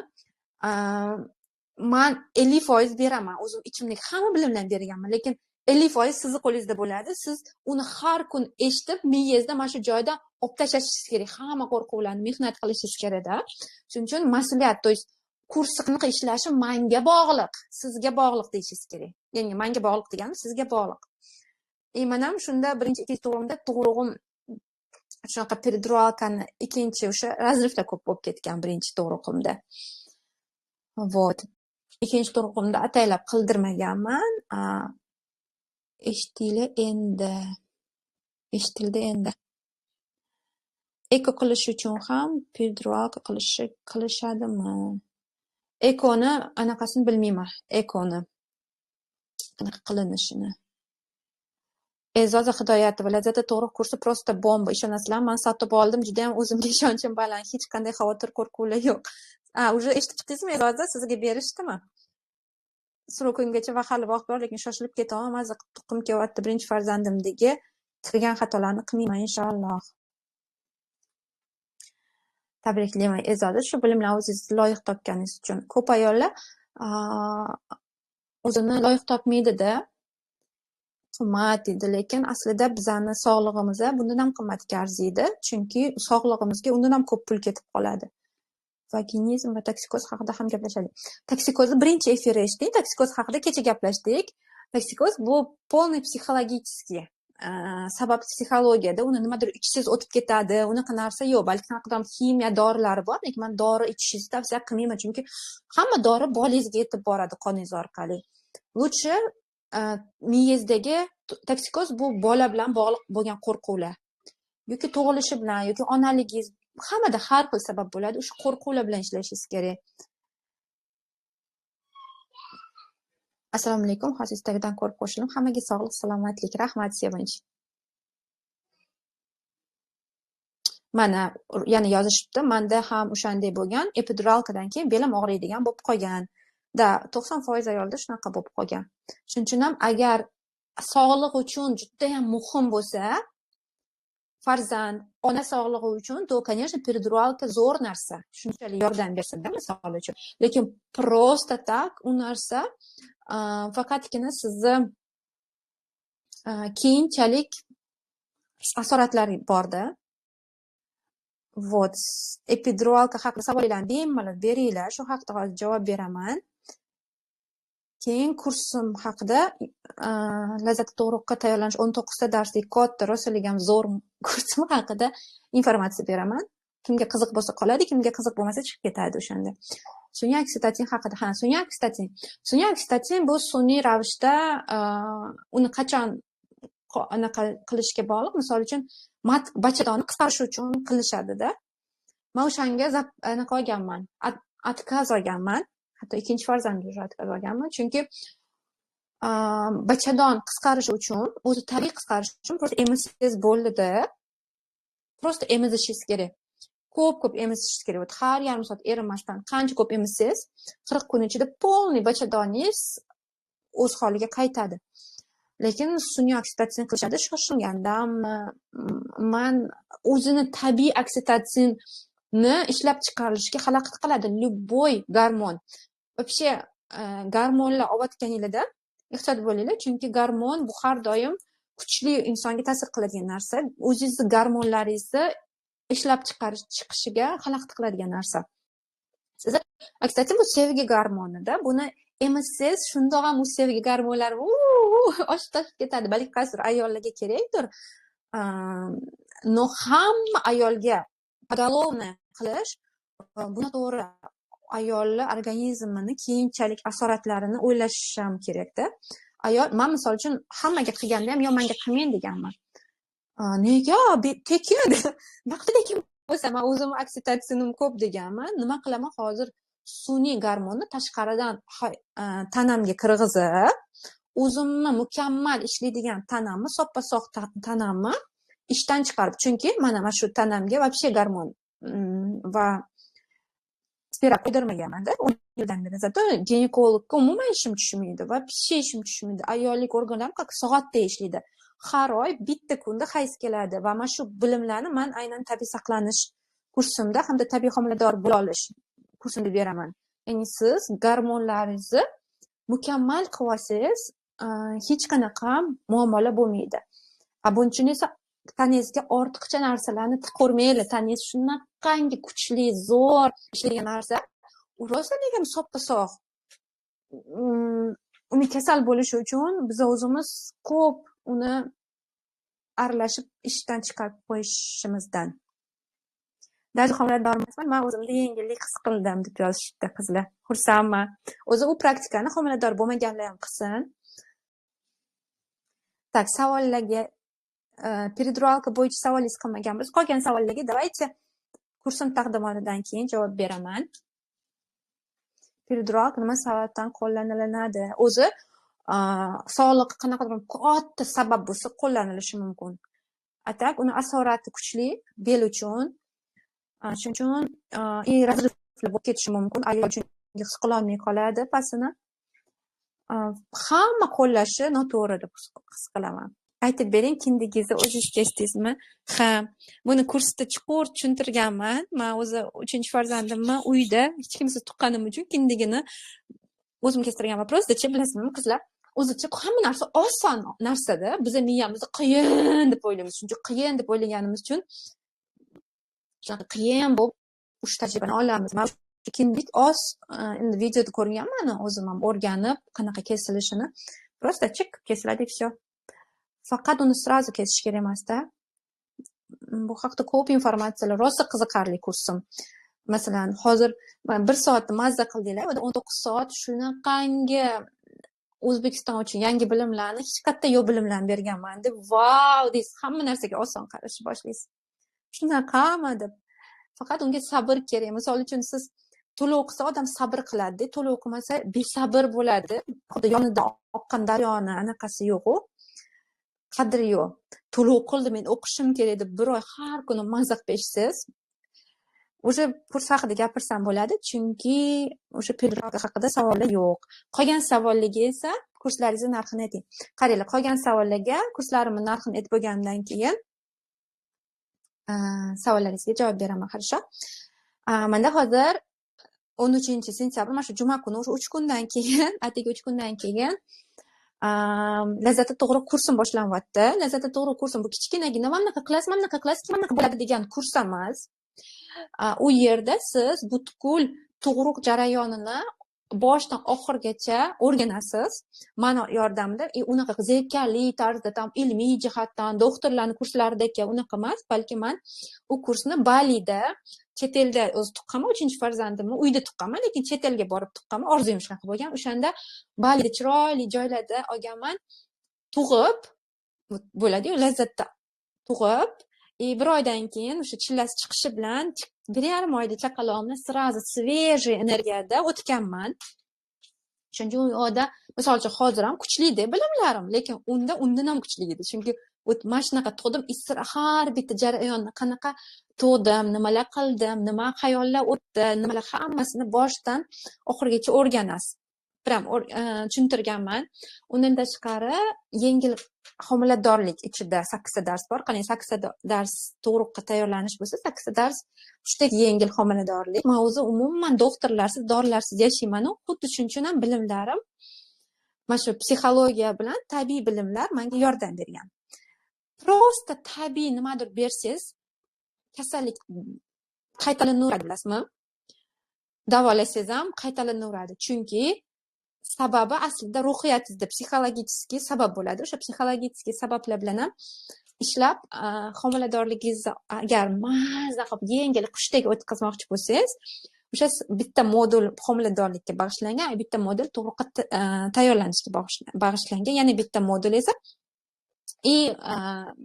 men 50% beraman. O'zim ichimlik hamma bilimlarni berganman, lekin 50% sizni qo'lingizda bo'ladi. Siz uni har kun eshitib, miyangizda mana shu joyda olib tashlashingiz kerak. Hamma qo'rquvlarni mehnat qilishingiz kerak-da. Shuning uchun mas'uliyat, to есть kurs qanaqa ishlashi menga bog'liq, sizga bog'liq deyishingiz kerak. Ya'ni menga bog'liq deganim sizga bog'liq. Men ham shunda birinchi ikkinchi tug'ruqim shunaqa передуралкani ikkinchi o'sha razrifda ko'p bo'lib ketgan birinchi tug'ruqimda. Вот. Ikkinchi tug'ruqimda ataylab qildirmaganman. Eshitildi endi. Eko qilish uchun ham передуралка qilishadimi? Ekoni anaqasini bilmayman. Ekoni qanaqa qilinishini. E'zoza Hidoyati bilan zada tug'ruq kursi prosta bomba. Ishonasizlar, men sotib oldim, juda ham o'zimga ishonchim baland, hech qanday xavotir, qo'rquvlar yo'q. Уже eshitib chiqdingizmi, E'zoza? Sizga berishdimi? Srokingacha va hali vaqt bor, lekin shoshilib ketaman. Mazza tuqqim kelyapti birinchi farzandimdagi. Qilgan xatolarni qilmayman inshaalloh. Tabriklayman E'zoza, shu bilimlarni o'zingizni loyiq topganingiz uchun. Ko'p ayollar o'zini loyiq topmaydi-da. Qimmat deydi, lekin aslida bizning sog'lig'imiz bundan ham qimmatga arziydi, chunki sog'lig'imizga undan ham ko'p pul ketib qoladi. Vaginizm va toksikoz haqida ham gaplashdik. Toksikozni birinchi efirda eshitdik, toksikoz haqida kecha gaplashdik. Toksikoz bu полный psixologический, sabab psixologiyada, uni nimadir ichsiz o'tib ketadi, unaqa narsa yo'q, balki qanaqadir ximiya dorilari bor, lekin men dori ichishingizni tavsiya qilmayman, chunki hamma dori bolangizga yetib boradi qoningiz orqali. Lutchi miyangizdagi toksikoz bu bola bilan bog'liq bo'lgan qo'rquvlar yoki tug'ilishi bilan yoki onaligingiz, hammada har xil sabab bo'ladi. O'sha qo'rquvlar bilan ishlashingiz kerak. Assalomu alaykum. Hozir Instagramdan ko'rib qo'shildim. Hammaga sog'lik, salomatlik. Rahmat, Sevinch. Mana yana yozishibdi. Menda ham o'shanday bo'lgan. Epiduralkadan keyin belim og'riydigan bo'lib qolgan. 90% ayolda shunaqa bo'lib qolgan. Shuning uchun ham agar sog'liq uchun juda ham muhim bo'lsa, farzand, ona sog'lig'i uchun, to, конечно, передуралка zo'r narsa. Shunchalik yordam bersa-da, misol uchun. Lekin prosta tak u narsa faqatgina sizni keyinchalik asoratlari bor-da. Вот. Epiduralka haqida savollarni bemalol beringlar. Shu haqida hozir javob beraman. Keyin kursim haqida Lazzat To'g'riqqa tayyorlanish 19 ta darslik katta rosaligam zo'r kursim haqida informatsiya beraman. Kimga qiziq bo'lsa qoladi, kimga qiziq bo'lmasa chiqib ketadi o'shanda. Sun'iy oksitotin haqida, sun'iy oksitotin. Sun'iy oksitotin bu sun'iy ravishda uni qachon anaqa qilishga bog'liq. Misol uchun, bachadonni qisqarish uchun qilishadi-da. Men o'shanga anaqa olganman. Отказ olganman. Hatto ikkinchi farzandim uchun отказ olganman. Chunki bachadon qisqarish uchun, o'zi tabiiy qisqarish uchun просто emizsangiz bo'ldi-da. Просто emizishingiz kerak. Ko'p emizishingiz kerak. Har yarim soat erinmasdan qancha ko'p emizsangiz, 40 kun ichida полный bachadoningiz o'z holiga qaytadi. Lekin sun'iy oksitotsin qilishadi. Shoshilgandan man o'zini tabiiy oksitotsinni ishlab chiqarishga xalaqit qiladi любой gormon. Вообще gormonlar olayotganingizda ehtiyot bo'linglar, chunki gormon bu har doim kuchli insonga ta'sir qiladigan narsa. O'zingizni gormonlaringizni ishlab chiqishiga xalaqit qiladigan narsa. Siz oksitotin bu sevgi gormonida. Buni emizsangiz shundoq ham u sevgi gormonlari oshib ketadi. Balki qaysidir ayollarga kerakdir. No hamma ayolga pogolovni qilish buni to'g'ri. Ayollar organizmini keyinchalik asoratlarini o'ylash ham kerakda. Ayol, men misol uchun hammaga qilganda ham yo menga qilmang deganman. Nega? Tekin. Vaqtida tekin bo'lsa, men o'zim oksitotsinim ko'p deganman. Nima qilaman hozir? Sun'iy gormonni tashqaridan tanamga kirg'izib, o'zimni mukammal ishlaydigan tanamni, soppa-sog' tanamni ishdan chiqarib, chunki mana shu tanamga вообще gormon va spiral qo'ydirmaganman-da 10 yildan beri. Zato ginekologga umuman ishim tushmaydi, вообще ishim tushmaydi. Ayollik organlarim как soatda ishlaydi. Har oy bitta kunda hayz keladi va mana shu bilimlarni men aynan tabiiy saqlanish kursimda hamda tabiiy homilador bo'la olish kursimda beraman. Ya'ni siz gormonlaringizni mukammal qilib olsangiz, hech qanaqa muammolar bo'lmaydi. Buning uchun esa tanangizga ortiqcha narsalarni tiqormanglar. Tanangiz shunaqangi kuchli, zo'r ishlaydigan narsa. U rosaligam soppa-sog'. Uni kasal bo'lishi uchun biz o'zimiz ko'p uni aralashib ishdan chiqarib qo'yishimizdan. Даже homilador emasman, men o'zimda yengillik his qildim deb yozishdi qizlar. Xursandman. O'zi u praktikani homilador bo'lmaganlar ham qilsin. Tak, savollarga periduralka bo'yicha savolingiz qilmagan bo'lsa, qolgan savollarga давайте kursim taqdimotidan keyin javob beraman. Periduralka nima sababdan qo'llaniladi? O'zi sog'liqqa qanaqadir katta sabab bo'lsa qo'llanilishi mumkin. Atak uni asorati kuchli bel uchun, shuning uchun razrivli bo'lib ketishi mumkin. Ayol uchun his qila olmay qoladi pasini. Hamma qo'llashi noto'g'ri deb his qilaman. Aytib bering, kindigingizni o'zingiz kesdingizmi? Ha, buni kursda chuqur tushuntirganman. Men o'zi 3-farzandimni uyda hech kimsiz tuqqanim uchun kindigini o'zim kestirganman. Просто-chi bilasizmi, qizlar? O'zicha hamma narsa oson narsa-da. Biz miyamizda qiyin deb o'ylaymiz. Chunki qiyin deb o'ylaganimiz uchun shunaqa qiyin bo'lib ush tajribani olamiz. Men kindik endi videoda ko'rganman, o'zim ham o'rganib, qanaqa kesilishini. Просто chik kesiladi, все. Faqat uni srazu kesish kerak emas-da. Bu haqda ko'p informatsiyalar, rosa qiziqarli kursim. Masalan, hozir 1 soatni mazza qildinglar, 19 soat shunaqangi O'zbekiston uchun yangi bilimlarni, hech qayerda yo'q bilimlarni berganman deb, vau deysiz, hamma narsaga oson qarashni boshlaysiz. Shunaqami deb. Faqat unga sabr kerak. Misol uchun siz to'lov qilsa odam sabr qiladi, to'lov qilmasa besabr bo'ladi. Xuddi yonida oqqan daryoni anaqasi yo'q-ku. Qadri yo'q. To'lov qildi, men o'qishim kerak deb 1 oy har kuni mazza qilsangiz, o'sha kurs haqida gapirsam bo'ladi, chunki o'sha periduralka haqida savollar yo'q. Qolgan savollarga esa kurslaringizni narxini ayting. Qaranglar, qolgan savollarga kurslarimning narxini aytib bo'lgandan keyin savollaringizga javob beraman, хорошо? Menda hozir 13-sentyabr, mana shu juma kuni, o'sha 3 kundan keyin, atigi 3 kundan keyin Lazzatga to'g'ri kursim boshlanyapti. Lazzatga to'g'ri kursim bu kichkinagina, mana bunaqa qilasiz, mana bunaqa qilasiz, mana bunaqa bo'ladi degan kurs emas. U yerda siz butkul tug'ruq jarayonini boshdan oxirigacha o'rganasiz ma'no yordamida. Unaqa zerikarli tarzda tam ilmiy jihatdan doktorlarning kurslaridagi unaqa emas, balki man u kursni Balida chet elda o'zi tuqqanman, 3-farzandimni uyda tuqqanman, lekin chet elga borib tuqqanman, orzuyim shunaqa bo'lgan. O'shanda Balida chiroyli joylarda olganman. Tug'ib bo'ladi-yu, lazzatda tug'ib, bir oydan keyin o'sha chillasi chiqishi bilan 1,5 oyda chaqaloqni сразу свежий energiyada o'tganman. Chunki u yoqda misol uchun hozir ham kuchli-da bilimlarim, lekin undan ham kuchli edi. Chunki mana shunaqa tug'dim, har bitta jarayonni qanaqa tug'dim, nimalar qildim, nima xayollar o'tdi, nimalar hammasini boshdan oxirigacha o'rganasiz. Prям tushuntirganman. Undan tashqari yengil homiladorlik ichida 8 ta dars bor. Qani 8 ta dars tug'ruqqa tayyorlanish bo'lsa, 8 ta dars shunday yengil homiladorlik. Men o'zi umuman doktorlarsiz, dorilarsiz yashayman. Xuddi shuning uchun ham bilimlarim mana shu psixologiya bilan tabiiy bilimlar menga yordam bergan. Prosta tabiiy nimadir bersangiz, kasallik qaytalanadi, bilasizmi? Davolasangiz ham qaytalanadi. Chunki sababi aslida ruhiyatingizda psixologический sabab bo'ladi. O'sha psixologический sabablar bilan ham ishlab, homiladorligingizni agar mazza qilib yengil qushdek o'tkazmoqchi bo'lsangiz, o'sha bitta modul homiladorlikka bag'ishlangan, bitta modul tug'ruqqa tayyorlanishga bag'ishlangan, yana bitta modul esa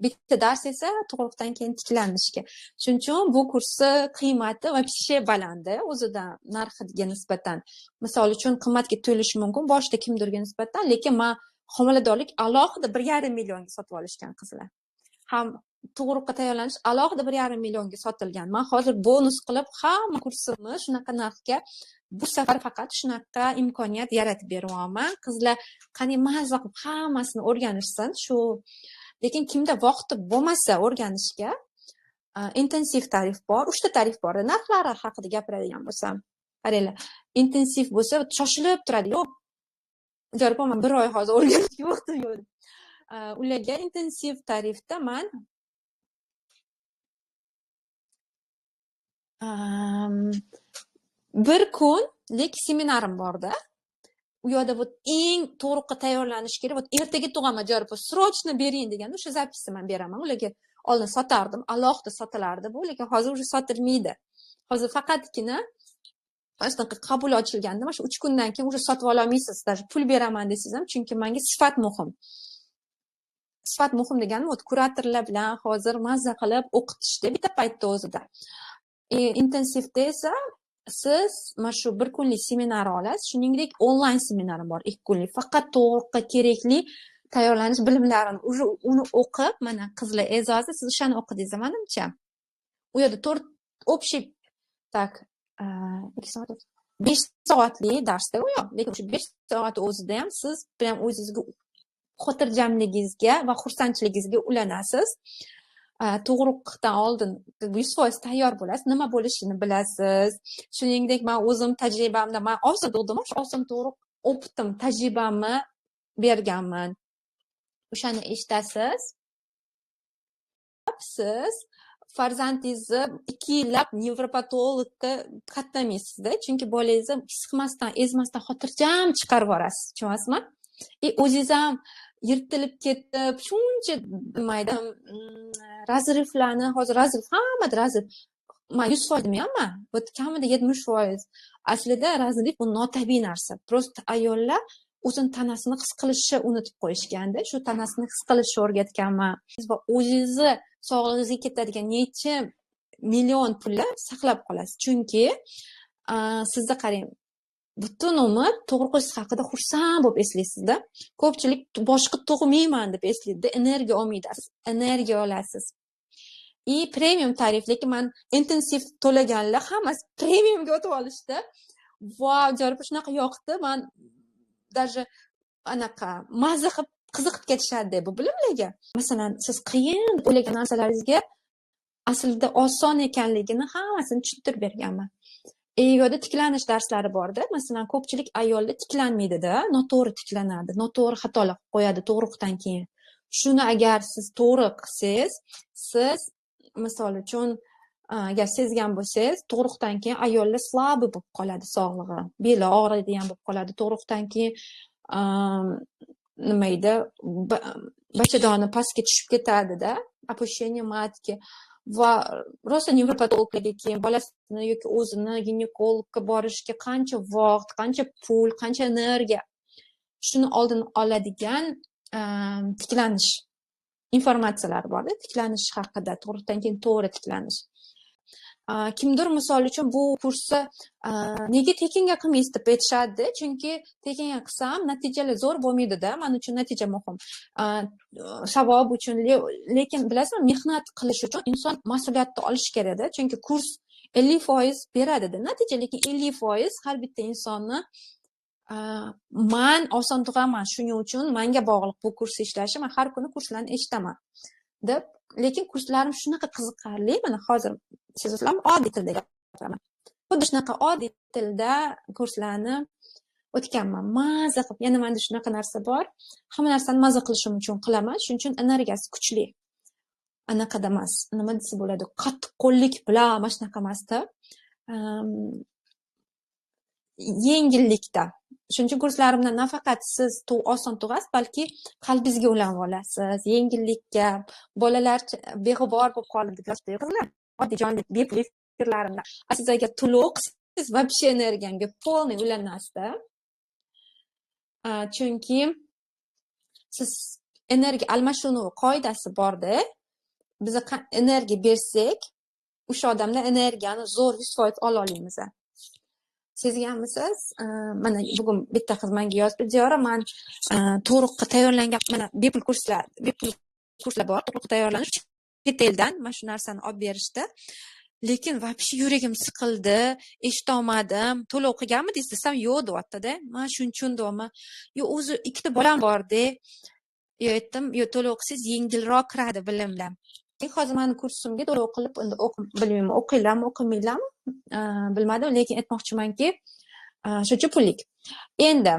bitta dars esa tug'ruqdan keyin tiklanishga. Shuning uchun bu kursni qiymati вообще baland, o'zidan narxiga nisbatan. Misol uchun qimmatga tuyulishi mumkin boshida kimdirga nisbatan, lekin men homiladorlik alohida 1,5 millionga sotib olishgan qizlar. Ham tug'ruqqa tayyorlanish alohida 1,5 millionga sotilgan. Men hozir bonus qilib hamma kursimni shunaqa narxga bu safar faqat shunaqa imkoniyat yaratib beryapman. Qizlar qani mazza qilib hammasini o'rganishsin. Lekin kimda vaqti bo'lmasa o'rganishga, intensiv tarif bor, 3 ta tarif bor. Narxlari haqida gapiradigan bo'lsam, qaranglar, intensiv bo'lsa shoshilib turadi. Yo'q, jarpman 1 oy hozir o'rganishga vaqtim yo'q. Ularga intensiv tarifda men bir kunlik seminarim borda. U yoqda eng tug'ruqqa tayyorlanish kerak. Ertaga tug'aman, jarpo srochno bering deganda o'sha zapisni men beraman. Ularga oldin sotardim, alohida sotilardi bu, lekin hozir уже sotilmaydi. Hozir faqatgina aslida qabul ochilganda, mana shu 3 kundan keyin уже sotib ola olmaysiz. Даже pul beraman desangiz ham, chunki menga sifat muhim. Sifat muhim deganim, kuratorlar bilan hozir mazza qilib o'qitishda bitta paytda o'zida. Intensivda esa siz mana shu 1 kunlik seminar olasiz, shuningdek onlayn seminarim bor 2 kunlik. Faqat tug'ruqqa kerakli tayyorlanish bilimlarini uni o'qib, mana qizlar e'zozi, siz o'shani o'qidingiz, menimcha. U yerda 4 общий tak 5 soatli darsda u yo'q, lekin shu 5 soat o'zida ham siz bilan o'zingizga xotirjamligingizga va xursandchiligingizga ulanasiz. Tug'ruqdan oldin 100% tayyor bo'lasiz, nima bo'lishini bilasiz. Shuningdek, men o'zim tajribamda, men oson tug'dim, oson tug'ruq o'pitim, tajribamni berganman. O'shani eshitasiz. Siz farzandingizni 2 yillab nevropatologga qatnamaysizda, chunki bolangizni siqmasdan, ezmasdan xotirjam chiqarib yuborasiz, tushunasizmi? O'zingiz ham yirtilib ketib, shuncha nimaydi, razriflarni, hozir razrif, hammada razrif. Men 100% demayapman, bu kamida 70%. Aslida razrif bu notabiiy narsa. Prosta ayollar o'zini tanasini his qilishni unutib qo'yishganda, shu tanasini his qilishni o'rgatganman. Va o'zingizni sog'lig'ingizga ketadigan necha million pullar saqlab qolasiz. Chunki sizda qarang, butun umr tug'ruqingiz haqida xursand bo'lib eslaysizda. Ko'pchilik boshqa tug'mayman deb eslaydi, energiya olmaydi. Energiya olasiz. Premium tarif, lekin men intensiv to'laganlar hammasi premiumga o'tib olishdi. Vau, jarib shunaqa yoqdi. Men даже anaqa mazza qilib qiziqib ketishadi bu bilimlarga. Masalan, siz qiyin o'ylagan narsalaringizga aslida oson ekanligini hammasini tushuntirib berganman. Yo'da tiklanish darslari borda. Masalan, ko'pchilik ayollar tiklanmaydi-da, noto'g'ri tiklanadi, noto'g'ri xatolar qo'yadi tug'ruqdan keyin. Shuni agar siz to'g'ri qilsangiz, siz misol uchun agar sezgan bo'lsangiz, tug'ruqdan keyin ayollar slabi bo'lib qoladi sog'lig'i. Beli og'riydigan bo'lib qoladi. Tug'ruqdan keyin nima edi, bachadoni pastga tushib ketadi-da, опущение матки. Va rosa nevropatologlarga keyin bolasini yoki o'zini ginekologga borishga qancha vaqt, qancha pul, qancha energiya, shuni oldini oladigan tiklanish informatsiyalar borda, tiklanish haqida, tug'ruqdan keyin to'g'ri tiklanish. Kimdir misol uchun bu kursni nega tekinga qilmaysiz deb aytishadi, chunki tekinga qilsam natijalar zo'r bo'lmaydi-da, men uchun natija muhim. Savob uchun, lekin bilasizmi, mehnat qilish uchun inson mas'uliyatni olish kerak-da, chunki kurs 50% beradi-da natija, lekin 50% har bitta insonni man oson tug'aman, shuning uchun menga bog'liq bu kurs ishlashi, men har kuni kurslarni eshitaman deb. Lekin kurslarim shunaqa qiziqarli, mana hozir sizlarga oddiy tilda gapiraman. Xuddi shunaqa oddiy tilda kurslarni o'tganman. Maza qilib, yana menda shunaqa narsa bor. Hamma narsani maza qilishim uchun qilaman, shuning uchun energiyasi kuchli. Anaqada emas, nima desa bo'ladi, qattiqqo'llik bilan mana shunaqa emasda, yengillikda. Shuning uchun kurslarimda nafaqat siz oson tug'asiz, balki qalbingizga ulanib olasiz, yengillikka, bolalar beg'ubor bo'lib qoladi, qizlar, oddiy jonli bepul fikrlarimda. Siz agar to'liqsiz, вообще energiyamga полный ulanasizda. Chunki siz energiya almashinuv qoidasi borda. Biz energiya bersak, o'sha odamdan energiyani zo'r 100% ola olamiz. Sezganmisiz? Mana bugun bitta qiz menga yozdi, "Diyora, men tug'ruqqa tayyorlangan, mana bepul kurslar bor, tug'ruqqa tayyorlanish chet eldan mana shu narsani olib berishdi. Lekin вообще yuragim siqildi, eshitolmadim. To'lov qilganmidingiz desam, yo'q deyapti-da. Men shuni tushundim. Yo, o'zi ikkita bolam bor-da. Yo, aytdim, yo, to'lov qilsangiz yengilroq kiradi bilimlar. Hozir meni kursimga to'lov qilib, endi bilmayman, o'qiylarmi, o'qimaylarmi, bilmadim, lekin aytmoqchimanki, shuncha pullik. Endi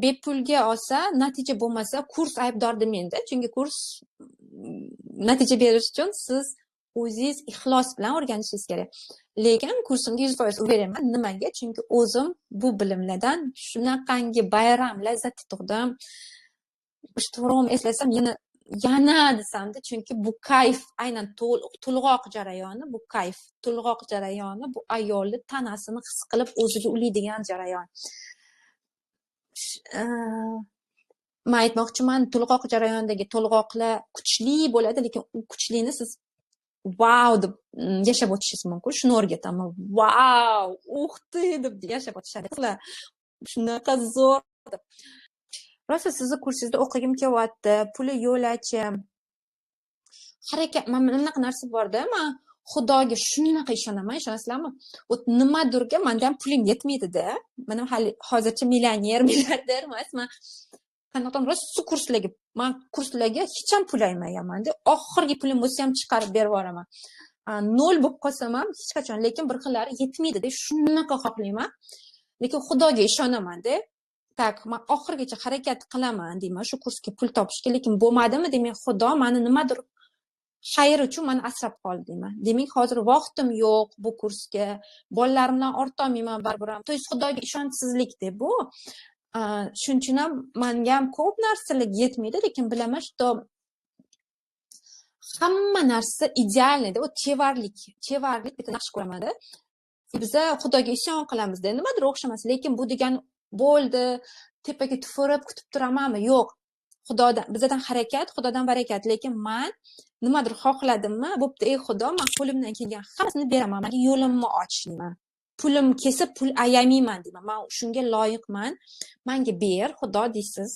bepulga olsa, natija bo'lmasa, kurs aybdor demaydi, chunki kurs natija berish uchun siz o'zingiz ixlos bilan o'rganishingiz kerak. Lekin kursimga 100% beraman. Nimaga? Chunki o'zim bu bilimlardan shunaqangi bayram lazzati tug'dim. To'g'ri eslasam, yana desamda, chunki bu kayf, aynan to'lg'oq jarayoni, bu kayf, to'lg'oq jarayoni, bu ayolning tanasini his qilib o'ziga ulaydigan jarayon. Men aytmoqchiman, to'lg'oq jarayonidagi to'lg'oqlar kuchli bo'ladi, lekin u kuchlini siz wow deb yashab o'tishingiz mumkin. Shuni o'rgataman. Wow, uxti deb yashab o'tishadi. Qizlar shunaqa zo'r deb. Rosa sizni kursingizda o'qigim kelyapti, puli yo'lachi. Harakat, mana bunaqa narsa bor-da, men Xudoga shunaqa ishonaman, ishonasizlarmi? Nimadirga menda ham pulim yetmaydi-da. Men hali hozircha milliarder emasman. Qanaqadir rosa kurslarga, men kurslarga hech ham pul aytmayman-da. Oxirgi pulim bo'lsa ham chiqarib berib yuboraman. 0 bo'lib qolsam ham hech qachon, lekin bir xillari yetmaydi-da. Shunaqa xohlayman. Lekin Xudoga ishonaman-da. Tak, men oxirgacha harakat qilaman deyman shu kursga pul topishga, lekin bo'lmadimi, demak Xudo meni nimadir xayr uchun meni asrab qoldi deyman. Demak, hozir vaqtim yo'q bu kursga. Bolalarimdan ortolmayman baribir ham. To'g'ri, Xudoga ishonchsizlikda bu. Shuning uchun ham menga ham ko'p narsalar yetmaydi, lekin bilaman, что hamma narsa idealda, u chevarlik bitta naqsh ko'raman-da. Biz Xudoga ishon qilamiz-da, nimadir o'xshamas, lekin bu degani bo'ldi, tepaga tufurib kutib turamanmi? Yo'q. Xudodan, bizdan harakat, Xudodan barakat, lekin men nimadir xohladimmi? Bo'pti, ey Xudo, men qo'limdan kelgan hammasini beraman, menga yo'limni ochlayman. Pulim kelsa pul ayamayman deyman. Men shunga loyiqman. Menga ber, Xudo deysiz.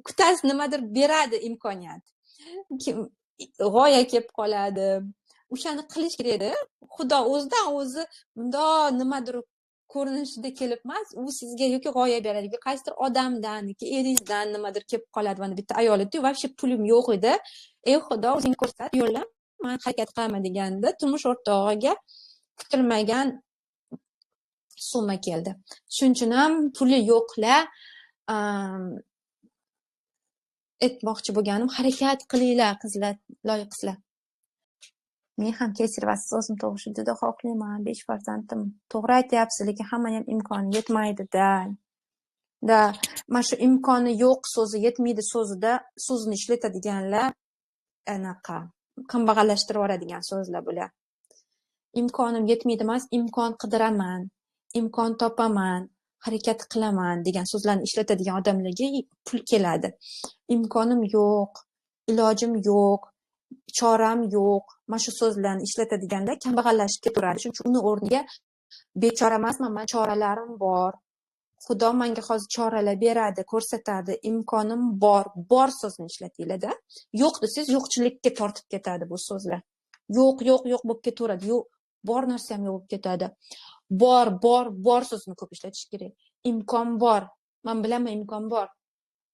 Kutas nimadir beradi imkoniyat. G'oya kelib qoladi. O'shani qilish kerak-da. Xudo o'zidan o'zi bundoq nimadir ko'rinishida kelib emas, u sizga yoki g'oya beradi, yoki qaysidir odamdan, yoki eringizdan nimadir kelib qoladi. Mana bitta ayol aytdi, "Vobshe pulim yo'q edi. Ey Xudo, o'zing ko'rsat, yo'lla, men harakat qilaman" deganda, turmush o'rtog'iga kutilmagan summa keldi. Shuning uchun ham puli yo'qlar aytmoqchi bo'lganim, harakat qilinglar qizlar, loyiq qizlar. Men ham kechirasiz, o'zim tug'ishni juda xohlayman, 5 farzandim. To'g'ri aytyapsiz, lekin hammaning ham imkoni yetmaydi-da. Mana shu imkoni yo'q so'zi, yetmaydi so'zida so'zni ishlatadiganlar anaqa kambag'allashtirib yuboradigan so'zlar bular. Imkonim yetmaydi emas, imkon qidiraman, imkon topaman, harakat qilaman degan so'zlarni ishlatadigan odamlarga pul keladi. Imkonim yo'q, ilojim yo'q, choram yo'q. Mana shu so'zlarni ishlatadiganlar kambag'allashib ketaveradi. Shuning uchun uni o'rniga bechora emasman, men choralarim bor. Xudo menga hozir choralar beradi, ko'rsatadi, imkonim bor so'zini ishlatinglar-da. Yo'q desangiz, yo'qchilikka tortib ketadi bu so'zlar. Yo'q bo'lib ketaveradi. Yo'q, bor narsa ham yo'q bo'lib ketadi. Bor so'zini ko'p ishlatish kerak. Imkon bor. Men bilaman, imkon bor.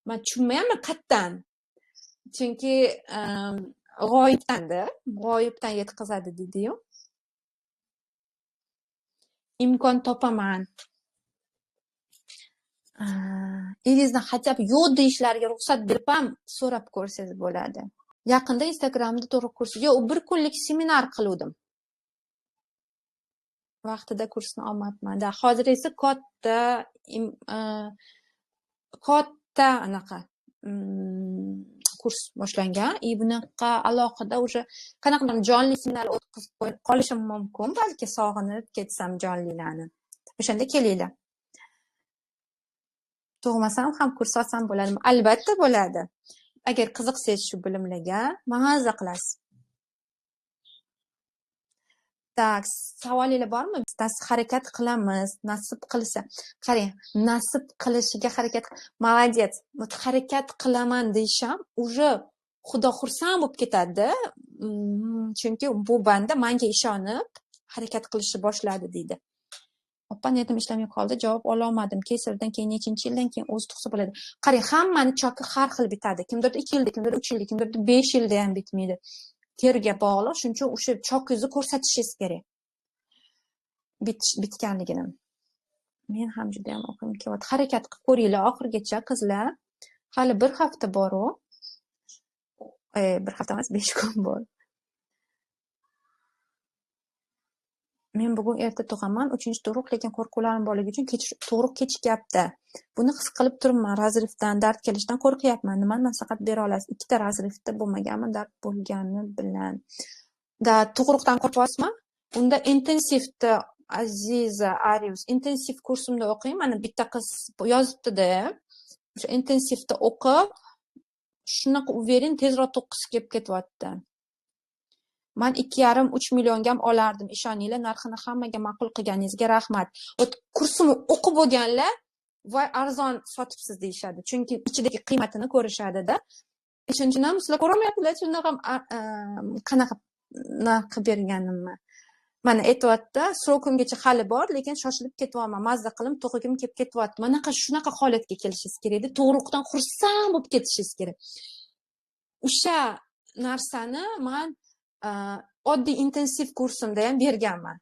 Men tushunmayapman qayerdan. Chunki g'oyibdan yetkazadi deydi-yu. Imkon topaman. Eringizdan hatto yo'q deyishlariga ruxsat berib ham so'rab ko'rsangiz bo'ladi. Yaqinda Instagramda to'g'ri kurs, bir kunlik seminar qildim. Vaqtida kursni olmabman. Hozir esa katta anaqa kurs boshlangan. Bunaqa alohida o'sha qanaqadir jonli seminar o'tkazib qolishim mumkin, balki sog'inib ketsam jonlilarni. O'shanda kelinglar. Tug'masam ham kurs olsam bo'ladimi? Albatta bo'ladi. Agar qiziqsangiz shu bilimlarga, maza qilasiz. Tak, savolingiz bormi? Biz harakat qilamiz, nasib qilsa. Qarang, nasib qilishiga harakat, молодец. Harakat qilaman deysham, уже Xudo xursand bo'lib ketadi. Chunki bu banda menga ishonib harakat qilishni boshladi deydi. Oppa netim ishlamay qoldi, javob ola olmadim. Kesirdan keyin nechinchi yildan keyin o'zi tug'sa bo'ladi. Qarang, hammani choki har xil bitadi. Kimdir 2 yilda, kimdir 3 yilda, kimdir 5 yilda ham bitmaydi. Teriga bog'liq, shuning uchun o'sha chokingizni ko'rsatishingiz kerak. Bitganligini. Men ham juda ham o'qim kelyapti. Harakat qilib ko'ringlar oxirgacha qizlar. Hali bir hafta bor-ku. Bir hafta emas, 5 kun bor. Men bugun erta tug'aman, 3-tug'ruq, lekin qo'rquvlarim borligi uchun tug'ruq kechikyapti. Buni his qilib turibman, razrifdan, dard kelishidan qo'rqyapman. Nimani maslahat bera olasiz? 2 ta razrifda bo'lmaganmi, dard bo'lgani bilan. Tug'ruqdan qo'rqyapsizmi? Unda intensivda Aziza Arius, intensiv kursimda o'qing. Mana bitta qiz yozibdi-da. O'sha intensivda o'qib, shunaqa uverin tezroq to'qqisi kelib ketyapti. Men 2,5-3 millionga ham olardim, ishoninglar. Narxini hammaga ma'qul qilganingizga rahmat. Kursimni o'qib bo'lganlar voy arzon sotibsiz deyshadi. Chunki ichidagi qiymatini ko'rishadi-da. Shuning uchun ham sizlar ko'rmayapsizlar, shundoq ham qanaqa narx qilib berganimni. Mana aytyapti, srokumgacha hali bor, lekin shoshilib ketyapman. Mazza qilib tug'igim kelib ketyapti. Mana shunaqa holatga kelishingiz kerak-da. Tug'ruqdan xursand bo'lib ketishingiz kerak. O'sha narsani men oddiy intensiv kursimda ham berganman.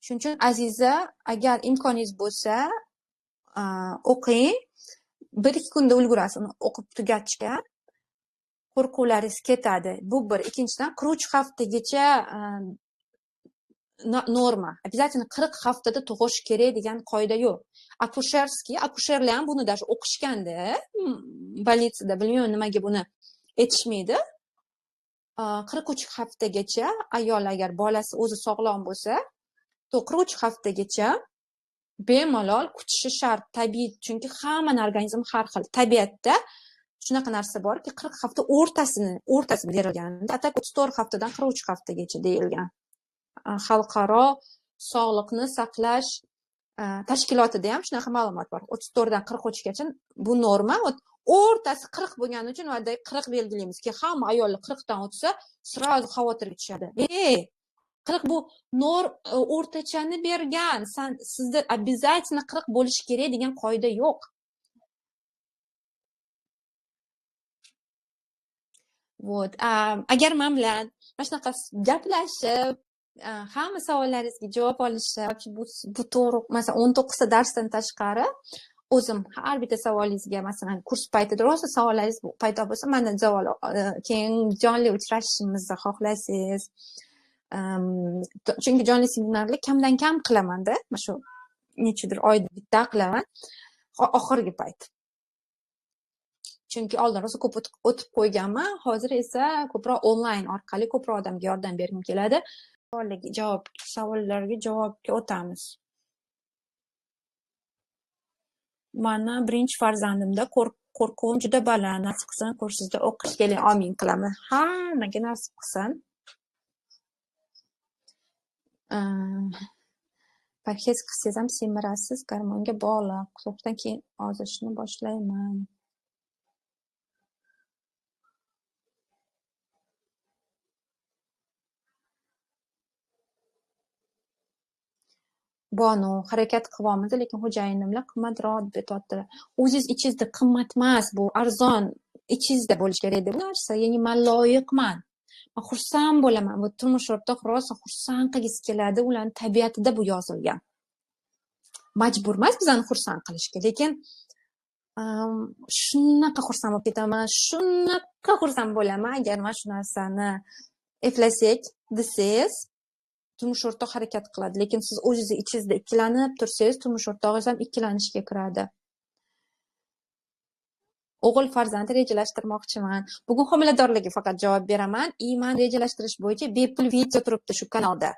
Shuning uchun Aziza, agar imkoningiz bo'lsa, o'qing. 1-2 kunda ulgurasiz uni o'qib tugatishga. Qo'rquvlaringiz ketadi. Bu bir. Ikkinchidan 43 haftagacha norma. Обязательно 40 haftada tug'ish kerak degan qoida yo'q. Akusherlar ham buni даже o'qishganda, bolnitsada, bilmayman nimaga buni aytishmaydi. 43 haftagacha ayol agar bolasi o'zi sog'lom bo'lsa, 43 haftagacha bemalol kutishi shart, tabiiy, chunki hammaning organizmi har xil. Tabiatda shunaqa narsa borki, 40 hafta o'rtasi berilgan. Atak 34 haftadan 43 haftagacha deyilgan. Xalqaro sog'liqni saqlash tashkilotida ham shunaqa ma'lumot bor. 34 dan 43 gacha bu norma. O'rtasi 40 bo'lgani uchun 40 belgilaymiz ki, hamma ayollar 40 dan o'tsa, sразу xavotirga tushadi. 40 bu o'rtachani bergan. Sizda обязательно 40 bo'lishi kerak degan qoida yo'q. Вот. Agar men bilan mana shunaqa gaplashib, hamma savollaringizga javob olishib, bu to'g'ri, masalan 19 ta darsdan tashqari o'zim har bitta savolingizga masalan kurs paytida rosa savollaringiz paydo bo'lsa mandan savol keyin jonli uchrashishimizni xohlasangiz, chunki jonli seminarni kamdan kam qilamanda, mana shu nechadir oyda bitta qilaman oxirgi payt. Chunki oldin rosa ko'p o'tib qo'yganman, hozir esa ko'proq onlayn orqali ko'proq odamga yordam bergim keladi. Savollarga javobga o'tamiz. Mana birinchi farzandimda qo'rquvim juda baland. Nasib qilsin kursizda o'qish keling, amin qilaman. Hammaga nasib qilsin. Parhez qilsangiz ham semirasiz, gormonga bog'liq. Quloqdan keyin ozishni boshlayman. Bonu harakat qilyapmiz, lekin xo'jayinimlar qimmatroq deb aytyaptilar. O'zingiz ichingizda qimmat emas, bu arzon ichingizda bo'lishi kerak deb narsa. Ya'ni men loyiqman. Men xursand bo'laman. Bu turmush o'rtoq rosa xursand qilgisi keladi, ularning tabiatida bu yozilgan. Majbur emas bizani xursand qilishga, lekin shunaqa xursand bo'lib ketaman, shunaqa xursand bo'laman agar men shu narsani eplasak desangiz, turmush o'rtoq harakat qiladi, lekin siz o'zingiz ichingizda ikkilanib tursangiz, turmush o'rtog'ingiz ham ikkilanishga kiradi. O'g'il farzand rejalashtirmoqchiman. Bugun homiladorlikka faqat javob beraman. Men rejalashtirish bo'yicha bepul video turibdi shu kanalda.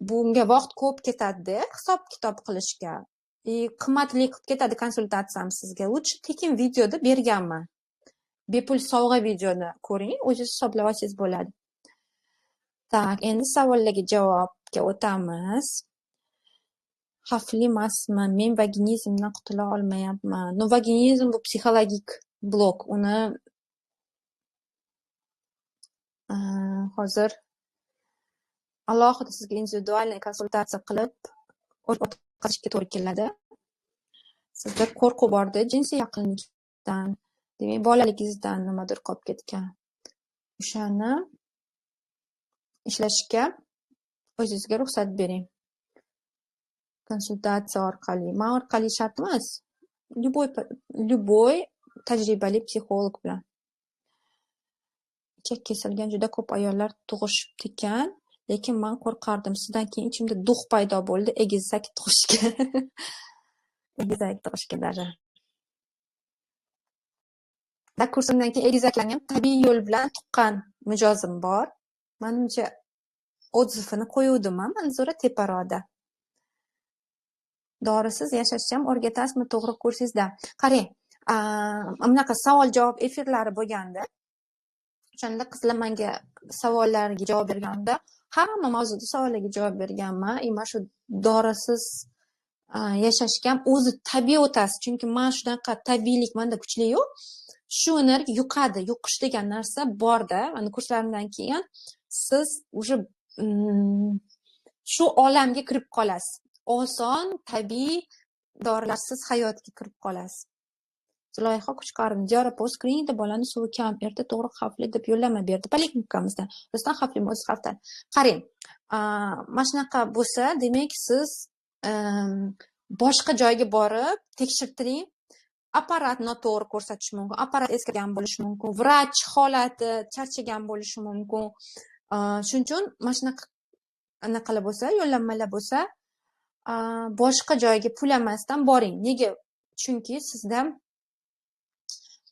Bunga vaqt ko'p ketadi, hisob-kitob qilishga. Qimmatli qilib ketadi konsultatsiyam sizga. Lutchi tekin videoda berganman. Bepul sovg'a videoni ko'ring, o'zingiz hisoblab olsangiz bo'ladi. Tak, endi savollarga javobga o'tamiz. Xavfli emasmi? Men vaginizmdan qutula olmayapman. No, vaginizm bu psixologik blok. Uni hozir alohida sizga individualniy konsultatsiya qilib o'tkazishga to'g'ri keladi. Sizda qo'rquv borda jinsiy yaqinlikdan, demak bolaligingizdan nimadir qolib ketgan. O'shani ishlashga o'zingizga ruxsat bering. Konsultatsiya orqali, men orqali shart emas. Любой tajribali psixolog bilan. Ichak kesilgan juda ko'p ayollar tug'ishibdi ekan, lekin men qo'rqardim. Sizdan keyin ichimda dux paydo bo'ldi egizak tug'ishga. Egizak tug'ishga даже. Kursimdan keyin egizaklarni ham tabiiy yo'l bilan tuqqan mijozim bor. Menimcha odzivini qo'yuvdim manzura teparoqda. Dorisiz yashashni ham o'rgatasizmi to'g'ri kursingizda? Qarang, bunaqa savol-javob efirlari bo'lganda, o'shanda qizlar menga savollarga javob berganda, hamma mavzuda savollarga javob berganman. Mana shu dorisiz yashashga ham o'zi tabiiy o'tasiz, chunki men shunaqa tabiiylik menda kuchli yo'q. Shu energiya yuqadi, yuqish degan narsa borda. Mana kurslarimdan keyin siz уже shu olamga kirib qolasiz. Oson, tabiiy, dorilarsiz hayotga kirib qolasiz. Loyiha Kuchqarim Diyorapoz Uskriniyda bolani suvi kam, erta to'g'ri xavfli deb yo'llanma berdi poliklinikamizda. Rostdan xavfli o'zi xavfdan. Qarang, mana shunaqa bo'lsa, demak siz boshqa joyga borib tekshirtiring. Apparat noto'g'ri ko'rsatishi mumkin, apparat eskagan bo'lishi mumkin, vrach holati charchagan bo'lishi mumkin. Shuning uchun mana shunaqa anaqalar bo'lsa, yo'llanmalar bo'lsa, boshqa joyga pul emasdan boring. Nega? Chunki sizda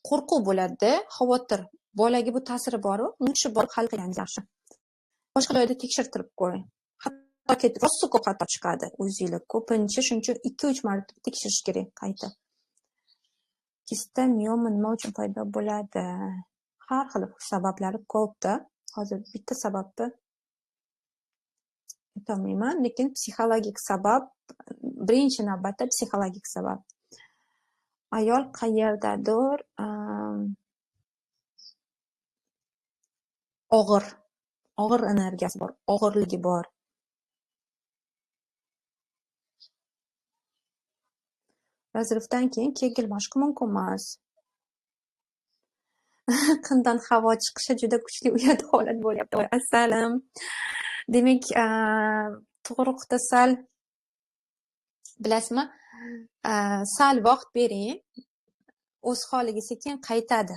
qo'rquv bo'ladi, xavotir. Bolaga bu ta'siri bor-ku, lutchi borib hal qilganingiz yaxshi. Boshqa joyda tekshirtirib ko'ring. Hattoki rosa ko'p xato chiqadi o'zingizga. Ko'pincha shuning uchun 2-3 marta tekshirish kerak qayta. Kista mioma nima uchun paydo bo'ladi? Har xil sabablari ko'pda. Hozir bitta sababni aytolmayman, lekin psixologik sabab, birinchi navbatda psixologik sabab. Ayol qayerdadir og'ir energiyasi bor, og'irligi bor. Razrivdan keyin kegel mashq mumkin emas. Qindan havo chiqishi juda kuchli uyat holat bo'lyapti. Assalom. Demak, tug'ruqda sal bilasizmi, Sal vaqt bering, o'z holiga sekin qaytadi.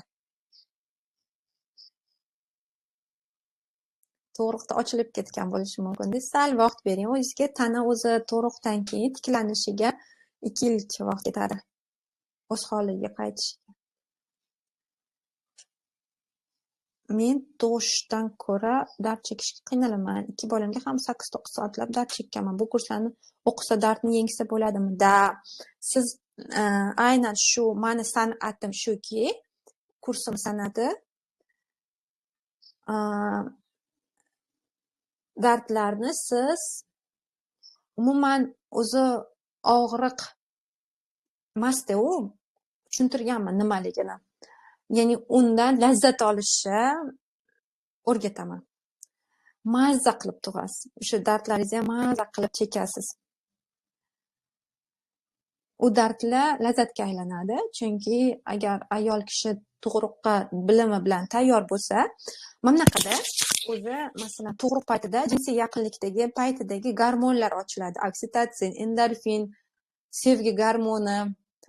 Tug'ruqda ochilib ketgan bo'lishi mumkin. Sal vaqt bering, o'zingizga tana o'zi tug'ruqdan keyin tiklanishiga 2 yilcha vaqt ketadi. O'z holiga qaytish. Men tug'ishdan ko'ra dard chekishga qiynalaman. 2 bolamga ham 8-9 soatlab dard chekkanman. Bu kurslarni o'qisa dardni yengsa bo'ladimi? Da. Siz aynan shu mani san'atim shuki, kursim san'ati dardlarni siz umuman o'zi og'riq emas-da u, tushuntirganman nimaligini. Ya'ni undan lazzat olishni o'rgataman. Mazza qilib tug'asiz. O'sha dardlaringizni ham mazza qilib chekasiz. U dardlar lazzatga aylanadi, chunki agar ayol kishi tug'ruqqa bilimi bilan tayyor bo'lsa, mana bunaqada o'zi masalan tug'ruq paytida jinsiy yaqinlikdagi paytidagi gormonlar ochiladi. Oksitotsin, endorfin, sevgi gormoni,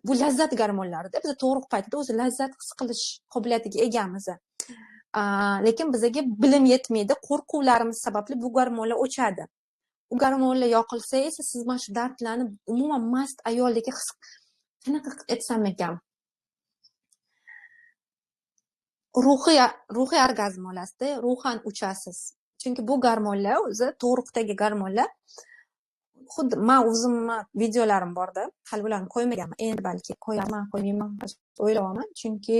bu lazzat gormonlarida. Biz tug'ruq paytida o'zi lazzat his qilish qobiliyatiga egamiz. Lekin bizga bilim yetmaydi, qo'rquvlarimiz sababli bu gormonlar o'chadi. U gormonlar yoqilsa esa siz mana shu dardlarni umuman mast ayoldek his qanaqa aytsam ekan, ruhiy orgazm olasizda, ruhan uchasiz. Chunki bu gormonlar o'zi tug'ruqdagi gormonlar, xuddi men o'zimni videolarim borda, hali ularni qo'ymaganman. Endi balki qo'yaman, qo'ymayman o'ylayapman. Chunki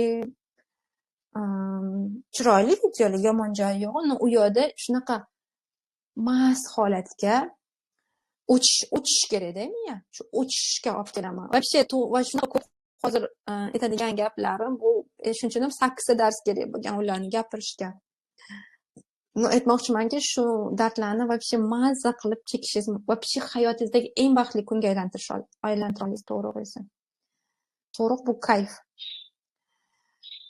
chiroyli videolar, yomon joyi yo'q. U yerda shunaqa mast holatga o'chish kerak-da miya. Shu o'chishga olib kelaman. Вообще shunaqa ko'p hozir aytadigan gaplarim bu shunchaki 8 dars kerak bo'lgan ularni gapirishga. Aytmoqchimanki, shu dardlarni вообще mazza qilib chekishingiz, вообще hayotingizdagi eng baxtli kunga aylantira olasiz tug'ruq esa. Tug'ruq bu kayf.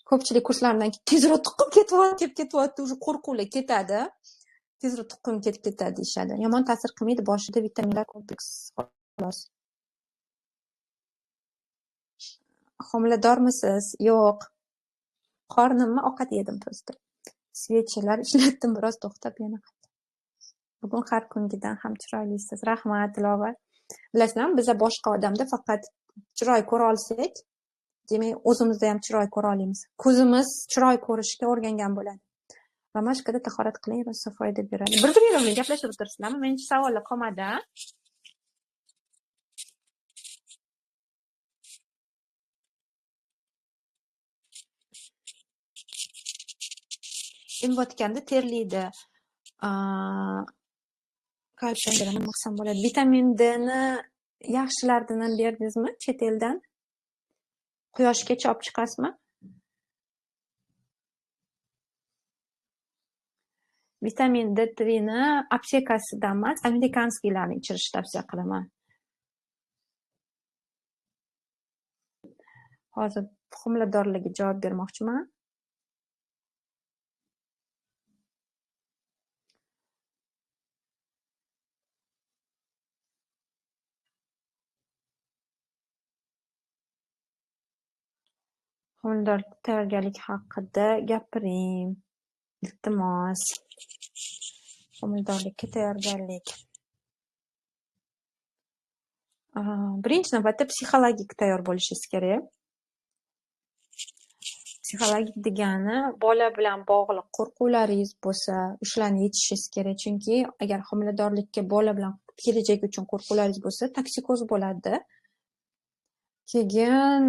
Ko'pchilik kurslardan tezroq tuqqim ketyapti, уже qo'rquvlar ketadi. Tezroq tuqqim ketib ketadi deyishadi. Yomon ta'sir qilmaydi, boshida vitaminlar kompleks xolos. Homiladormisiz? Yo'q. Qornimni ovqat yedim просто. Svechalar ishlatdim, biroz to'xtab yana qaytdim. Bugun har kungidan ham chiroylisiz. Rahmat, Ilova. Bilasizlarmi, biz boshqa odamda faqat chiroy ko'ra olsak, demak, o'zimizda ham chiroy ko'ra olamiz. Ko'zimiz chiroy ko'rishga o'rgangan bo'ladi. Ramashkada tahorat qiling, rosa foyda beradi. Bir-biringiz bilan gaplashib o'tirsizlarmi? Menimcha savollar qolmadi. Emotganda terlaydi. Kalsiy nima qilsam bo'ladi? Vitamin D ni yaxshilardan berdingizmi chet eldan? Quyoshgacha olib chiqasizmi? Vitamin D3 ni aptekasidan emas, amerikanskiylarni ichirishni tavsiya qilaman. Hozir homiladorlarga javob bermoqchiman. Homiladorlik tayyorgarlik haqida gapiring. Iltimos. Homiladorlikka tayyorgarlik. Birinchi navbatda psixologik tayyor bo'lishingiz kerak. Psixologik degani bola bilan bog'liq qo'rquvlaringiz bo'lsa, o'shalarni yechishingiz kerak. Chunki agar homiladorlikka bola bilan kelajak uchun qo'rquvlaringiz bo'lsa, toksikoz bo'ladi. Keyin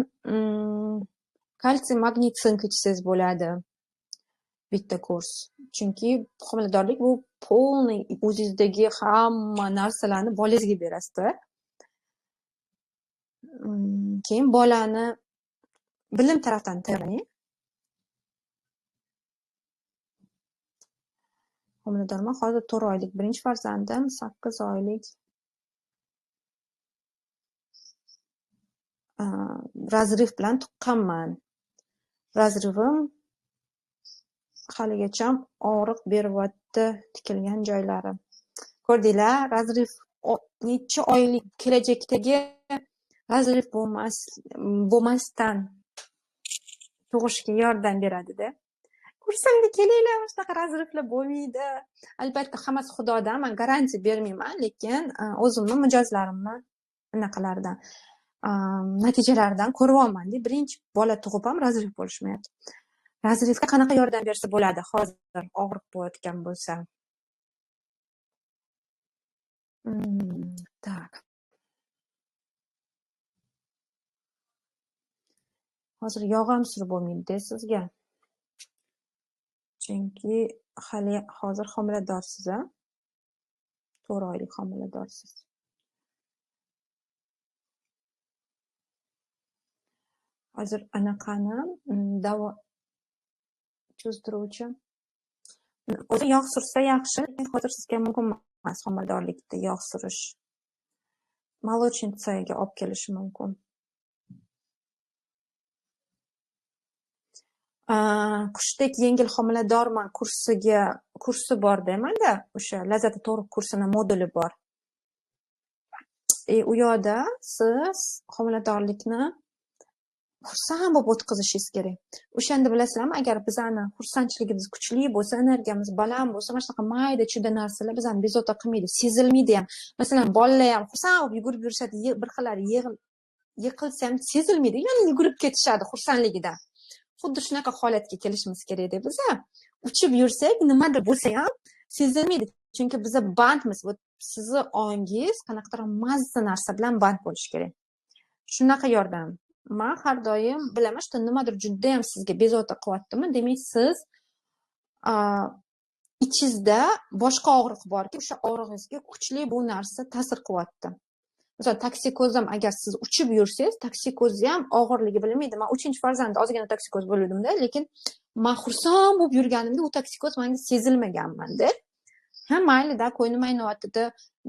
kalsiy, magniy, sink ichsangiz bo'ladi. Bitta kurs. Chunki homiladorlik bu polniy o'zingizdagi hamma narsalarni bolangizga berasiz-da. Keyin bolani bilim tarafdan tayyorlang. Homiladorman, hozir 4 oylik, birinchi farzandim 8 oylik. Razriv bilan tuqqanman. Razrivim haligacha og'riq beryapti, tikilgan joylari. Ko'rdinglar, razriv necha oylik kelajakdagi razillik bo'lmasdan tug'ishga yordam beradida. Kursimga kelinglar, shunaqa razilliklar bo'lmaydi. Albatta, hammasi Xudodan, men garantiya bermayman, lekin o'zimni mijozlarimni anaqalaridan, natijalaridan ko'ryapman-da. Birinchi bola tug'ib ham razillik bo'lishmayapti. Razillikka qanaqa yordam bersa bo'ladi hozir og'riq bo'layotgan bo'lsa? Tak. Hozir yog' ham surib bo'lmaydi sizga. Chunki hali hozir homiladorsiz, a? 4 oylik homiladorsiz. Hozir anaqani davo cho'zdiruvchi o'zi yog' sursa yaxshi, lekin hozir sizga mumkin emas homiladorlikda yog' surish. Молочницаga olib kelishi mumkin. Qushdek yengil homiladorman kursi bor deymanda, o'sha Lazzat To'riq kursini moduli bor. U yoqda siz homiladorlikni xursand bo'lib o'tkazishingiz kerak. O'shanda bilasizlarmi, agar bizani xursandchiligimiz kuchli bo'lsa, energiyamiz baland bo'lsa, mana shunaqa mayda chuda narsalar bizani bezovta qilmaydi, sezilmaydi ham. Masalan, bolalar ham xursand bo'lib yugurib yurishadi, bir xillari yiqilsa ham sezilmaydi, yana yugurib ketishadi xursandligidan. Xuddi shunaqa holatga kelishimiz kerak deb biz uchib yursak, nimadir bo'lsa ham sezilmaydi. Chunki biz bandmiz. Sizni ongingiz qanaqadir mazza narsa bilan band bo'lishi kerak. Shunaqa yordam. Men har doim bilaman, что nimadir juda ham sizga bezovta qilyaptimi, demak siz ichingizda boshqa og'riq borki, o'sha og'rig'ingizga kuchli bu narsa ta'sir qilyapti. Masalan, toksikoz ham agar siz uchib yursangiz, toksikozni ham og'irligi bilinmaydi. Men 3-farzandda ozgina toksikoz bo'lganimda, lekin men xursand bo'lib yurganimda u toksikoz menga sezilmaganmanda. Ha, mayli-da, qo'ynim aynayotdi.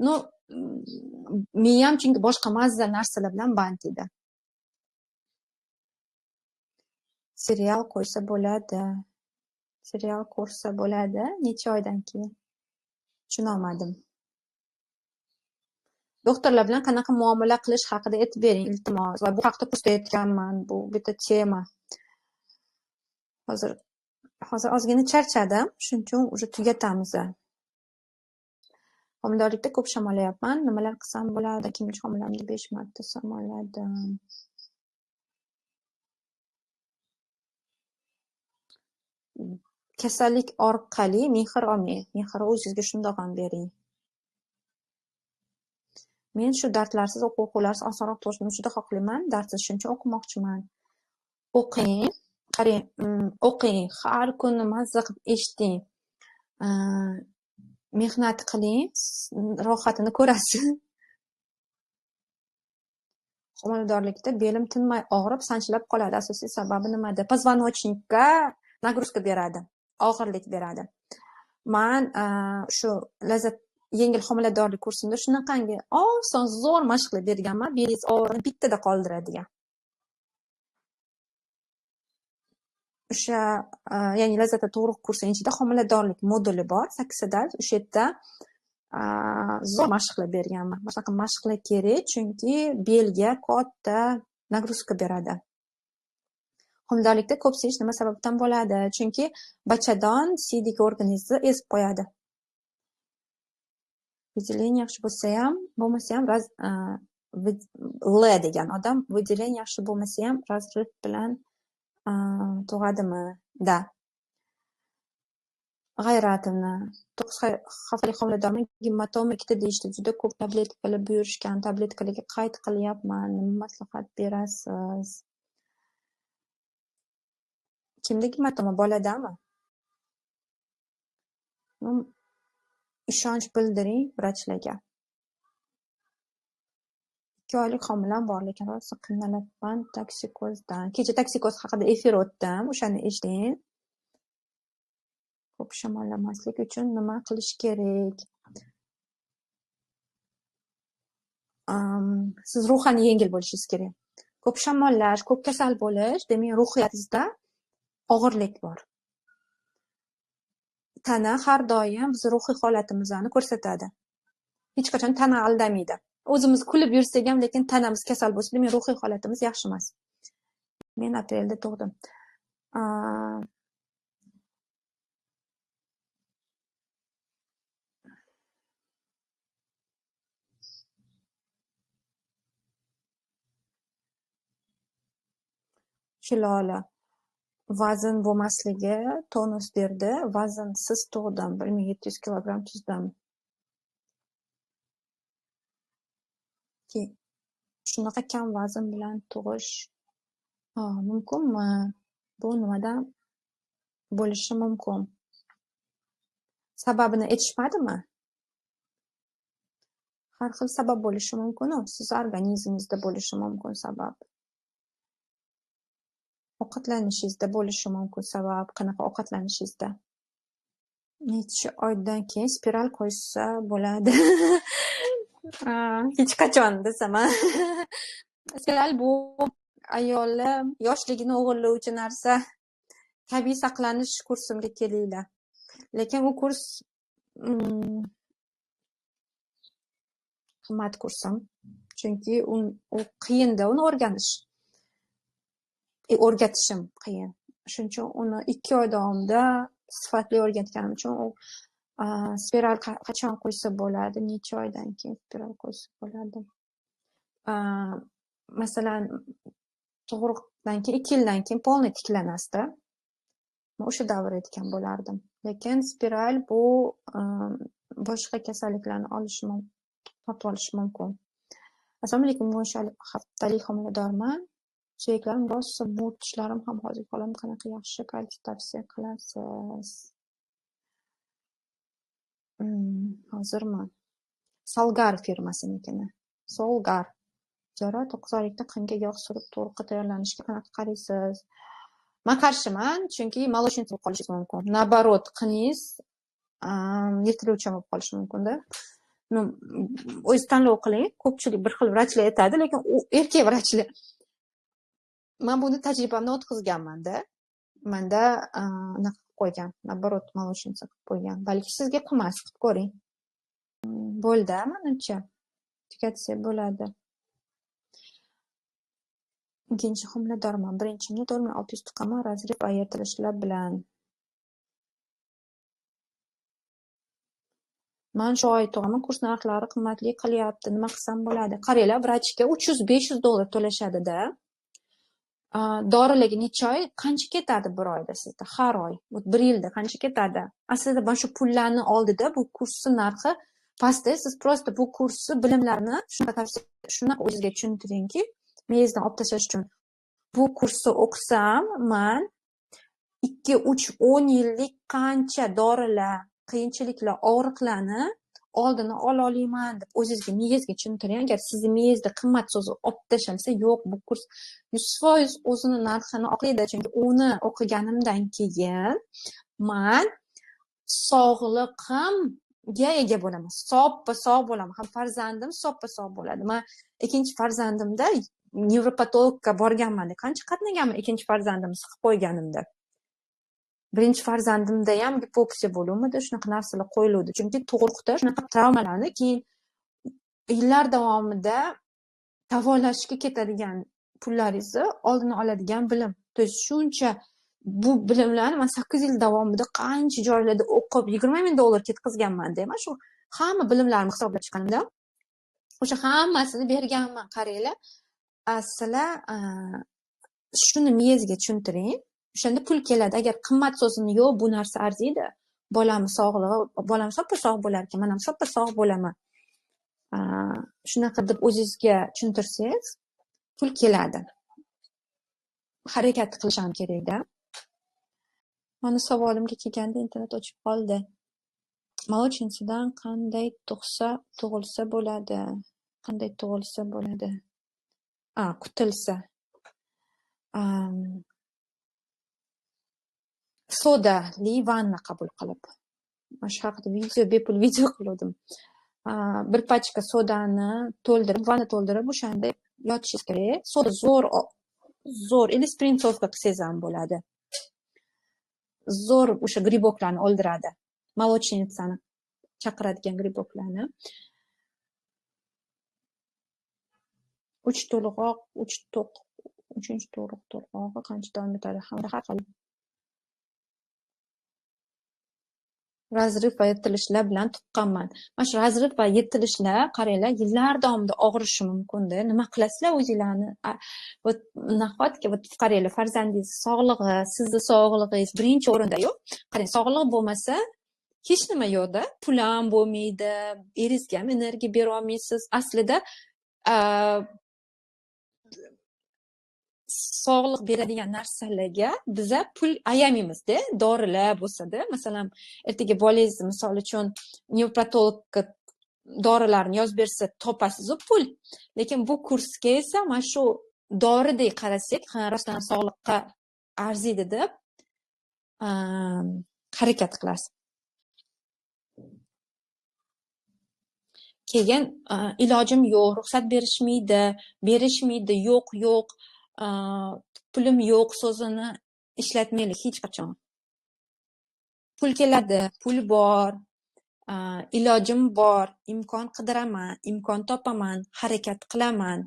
No, miyam chunki boshqa mazza narsalar bilan band edi. Serial qo'ysa bo'ladi. Serial ko'rsa bo'ladi, necha oydan keyin. Tushunolmadim. Doktorlar bilan qanaqa muomala qilish haqida aytib bering, iltimos. Va bu haqda postda aytganman, bu bitta tema. Hozir ozgina charchadim, shuning uchun уже tugatamiz. Homiladorlikda ko'p shamolyapman. Nimalar qilsam bo'ladi? Ikkinchi homilamda 5 marta shamolladim. Kasallik orqali mehr olmang. Mehr o'zingizga shundoq ham bering. Men shu dardlarsiz o'quvlarsiz osonroq tug'ishni juda xohlayman. Dardsiz shuning uchun o'qimoqchiman. O'qing, qarang, o'qing, har kuni mazza qilib eshiting. Mehnat qiling, rohatini ko'rasiz. Homiladorlikda belim tinmay og'rib, sanchilab qoladi. Asosiy sababi nimada? Позвоночникка nagruska beradi, og'irlik beradi. Men shu Lazzat yengil homiladorlik kursimda shunaqangi oson, zo'r mashqlar berganman, belingiz og'riqni bittada qoldiradigan. O'sha, ya'ni Lazzat To'riq kursining ichida homiladorlik moduli bor, 8 dars. O'sha yerda zo'r mashqlar berganman. Mana shunaqa mashqlar kerak, chunki belga katta nagruska beradi. Homiladorlikda ko'p seyish nima sababdan bo'ladi? Chunki bachadon siydik organizni ezib qo'yadi. Выделение yaxshi bo'lsa ham, bo'lmasa ham L degan odam выделение yaxshi bo'lmasa ham razrif bilan tug'adimi? Da. G'ayratovna 9 haftalik homiladorman, gematoma 2 deyishdi. Juda ko'p tabletkalar buyurishgan, tabletkalarga qayd qilyapman. Nima maslahat berasiz? Kimda gematoma? Boladami? Ishonch bildiring vrachlarga. 2 oylik homilam bor, lekin rosa qiynalyapman toksikozdan. Kecha toksikoz haqida efir o'tdim, o'shani eshiting. Ko'p shamollamaslik uchun nima qilish kerak? Siz ruhan yengil bo'lishingiz kerak. Ko'p shamollash, ko'p kasal bo'lish, demak ruhiyatingizda og'irlik bor. Tana har doim biz ruhiy holatimizni ko'rsatadi. Hech qachon tana aldamaydi. o'zimiz kulib yursak ham, lekin tanamiz kasal bo'lsa, demak ruhiy holatimiz yaxshi emas. Men aprelda tug'dim. Shilola. Vazn bo'lmasligi, tonus berdi. Vaznsiz tug'dim. 1700 kilogramm tuzdim. Shunaqa kam vazn bilan tug'ish mumkinmi? Bu nimadan bo'lishi mumkin? Sababini aytishmadimi? Har xil sabab bo'lishi mumkin-ku. Siz organizmingizda bo'lishi mumkin sabab. Ovqatlanishingizda bo'lishi mumkin sabab. Qanaqa ovqatlanishingizda? Necha oydan keyin spiral qo'ysa bo'ladi? Hech qachon desam. Spiral bu ayollar yoshligini o'g'irlovchi narsa. Tabiiy saqlanish kursimga kelinglar. Lekin u kurs qimmat kursim. Chunki u qiyinda uni o'rganish. O'rgatishim qiyin. Shuning uchun uni 2 oy davomida sifatli o'rgatganim uchun u spiral qachon qo'ysa bo'ladi, necha oydan keyin spiral qo'ysa bo'ladi. Masalan, tug'ruqdan keyin 2 yildan keyin polniy tiklanasizda. Men o'sha davr aytgan bo'lardim. Lekin spiral bu boshqa kasalliklarni topib olish mumkin. Assalomu alaykum, haftalik homiladorman. Suyaklarim rosa tishlarim ham hozir holam qanaqa yaxshi, kalsiy tavsiya qilasiz? Hozirmi? Solgar firmasinikini. Solgar. Jara 9 oylikda qinga yog' surib tug'ruqqa tayyorlanishga qanaqa qaraysiz? Men qarshiman, chunki молочница bo'lib qolishingiz mumkin. Nabarot, qiningiz yetiluvchan bo'lib qolishi mumkin-da. O'zingiz tanlov qiling. Ko'pchilik bir xil vrachlar aytadi, lekin u erkak vrachlar. Men buni tajribamdan o'tkazganman-da. Menda anaqa qilib qo'ygan, nabarot молочница qilib qo'ygan. Balki sizga qilmas, qilib ko'ring. Bo'ldi, menimcha. Tugatsa bo'ladi. Ikkinchi homiladorman. Birinchimda 4600 tuqqanman, razrib va yertilishlar bilan. Men shu oy tug'aman, kurs narxlari qimmatli qilyapti. Nima qilsam bo'ladi? Qaranglar, vrachga $300-500 to'lashadi-da. Dorilarga necha oy? Qancha ketadi bir oyda sizda? Har oy, 1 yilda qancha ketadi? Aslida mana shu pullarni oldida bu kursni narxi pastda. Siz prosta bu kursni bilimlarni shunaqa o'zingizga tushuntiringki, miyangizdan olib tashlash uchun. Bu kursni o'qisam, men 2-3-10 yillik qancha dorilar, qiyinchiliklar, og'riqlarni oldini olaman deb o'zingizga miyangizga tushuntiring. Agar sizni miyangizda qimmat so'zi olib tashlasa, yo'q, bu kurs 100% o'zini narxini oqlaydi. Chunki uni o'qiganimdan keyin men sog'lig'imga ega bo'laman. Soppa-sog' bo'laman. Ham farzandim soppa-sog' bo'ladi. Men ikkinchi farzandimda nevropatologga borganman. Qancha qatnaganman ikkinchi farzandimni siqib qo'yganimda. Birinchi farzandimda ham gipoksiya bo'luvdi, shunaqa narsalar qo'yiluvdi. Chunki tug'ruqda shunaqa travmalarni keyin yillar davomida davolashga ketadigan pullaringizni oldini oladigan bilim. To есть shuncha bu bilimlarni men 8 yil davomida qancha joylarda o'qib, $20,000 ketkazganman-da. Men shu hamma bilimlarimni hisoblab chiqqanimda o'sha hammasini berganman. Qaranglar, sizlar shuni miyangizga tushuntiring. O'shanda pul keladi. Agar qimmat so'zini yo'q, bu narsa arziydi. Bolamni sog'lig'i, bolam soppa-sog' bo'lar ekan, men ham soppa-sog' bo'laman. Shunaqa deb o'zingizga tushuntirsangiz, pul keladi. Harakat qilish ham kerak-da. Meni savolimga kelganda internet o'chib qoldi. Молочницаdan qanday tug'ilsa bo'ladi? Qanday tug'ilsa bo'ladi? Qutilsa. Sodali vanna qabul qilib. Mana shu haqida bepul video qildim. Bir pachka sodani to'ldirib, vanna to'ldirib, o'shanda yotishingiz kerak. Soda zo'r или sprintrovka qilsangiz ham bo'ladi. Zo'r o'sha griboklarni o'ldiradi. Молочницani chaqiradigan griboklarni. uch to'lg'oq, uchinchi to'lg'og'i qancha davom etadi? Hamda har xil razriv va yirtilishlar bilan tuqqanman. Mana shu razriv va yirtilishlar qaranglar, yillar davomida og'rishi mumkin-da. Nima qilasizlar o'zinglarni? Nahotki qaranglar, farzandingiz sog'lig'i, sizni sog'lig'ingiz birinchi o'rinda-yu. Qarang, sog'liq bo'lmasa, hech nima yo'qda. Pul ham bo'lmaydi, eringizga ham energiya bera olmaysiz. Aslida sog'liq beradigan narsalarga biza pul ayamaymiz-da. Dorilar bo'lsa-da, masalan, ertaga bolangiz misol uchun nevropatologga dorilarni yozib bersa, topasiz-ku pul. Lekin bu kursga esa mana shu doridek qarasak, rostdan sog'liqqa arziydi deb harakat qilasiz. Keyin ilojim yo'q, ruxsat berishmaydi, yo'q, pulim yo'q so'zini ishlatmaylik hech qachon. Pul keladi, pul bor, ilojim bor, imkon qidiraman, imkon topaman, harakat qilaman.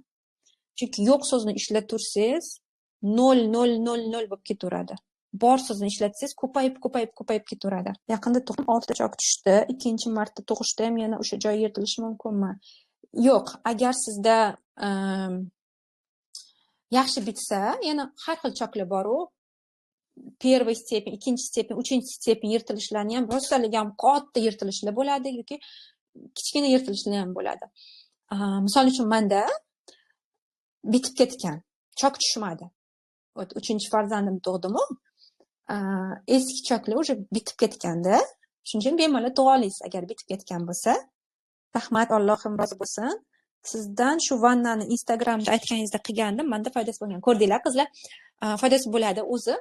Chunki yo'q so'zni ishlatib tursangiz, 0 bo'lib ketaveradi. Bor so'zni ishlatsangiz, ko'payib ketaveradi. Yaqinda tug'im 6 chok tushdi. Ikkinchi marta tug'ishda ham yana o'sha joy yirtilishi mumkinmi? Yo'q, agar sizda yaxshi bitsa, yana har xil choklar bor-ku. Первый степень, ikkinchi степень, uchinchi степень yirtilishlarni ham rostalik ham katta yirtilishlar bo'ladi yoki kichkina yirtilishlar ham bo'ladi. Misol uchun menda bitib ketgan, chok tushmadi. 3-chi farzandimni tug'dim-ku. Eski choklar уже bitib ketganda, shuning uchun bemalol tug'a olasiz agar bitib ketgan bo'lsa. Rahmat, Allohim rozi bo'lsin. Sizdan shu vannani Instagramda aytganingizda qilgandim. Menda foydasi bo'lgan. Ko'rdinglar qizlar? Foydasi bo'ladi. O'zi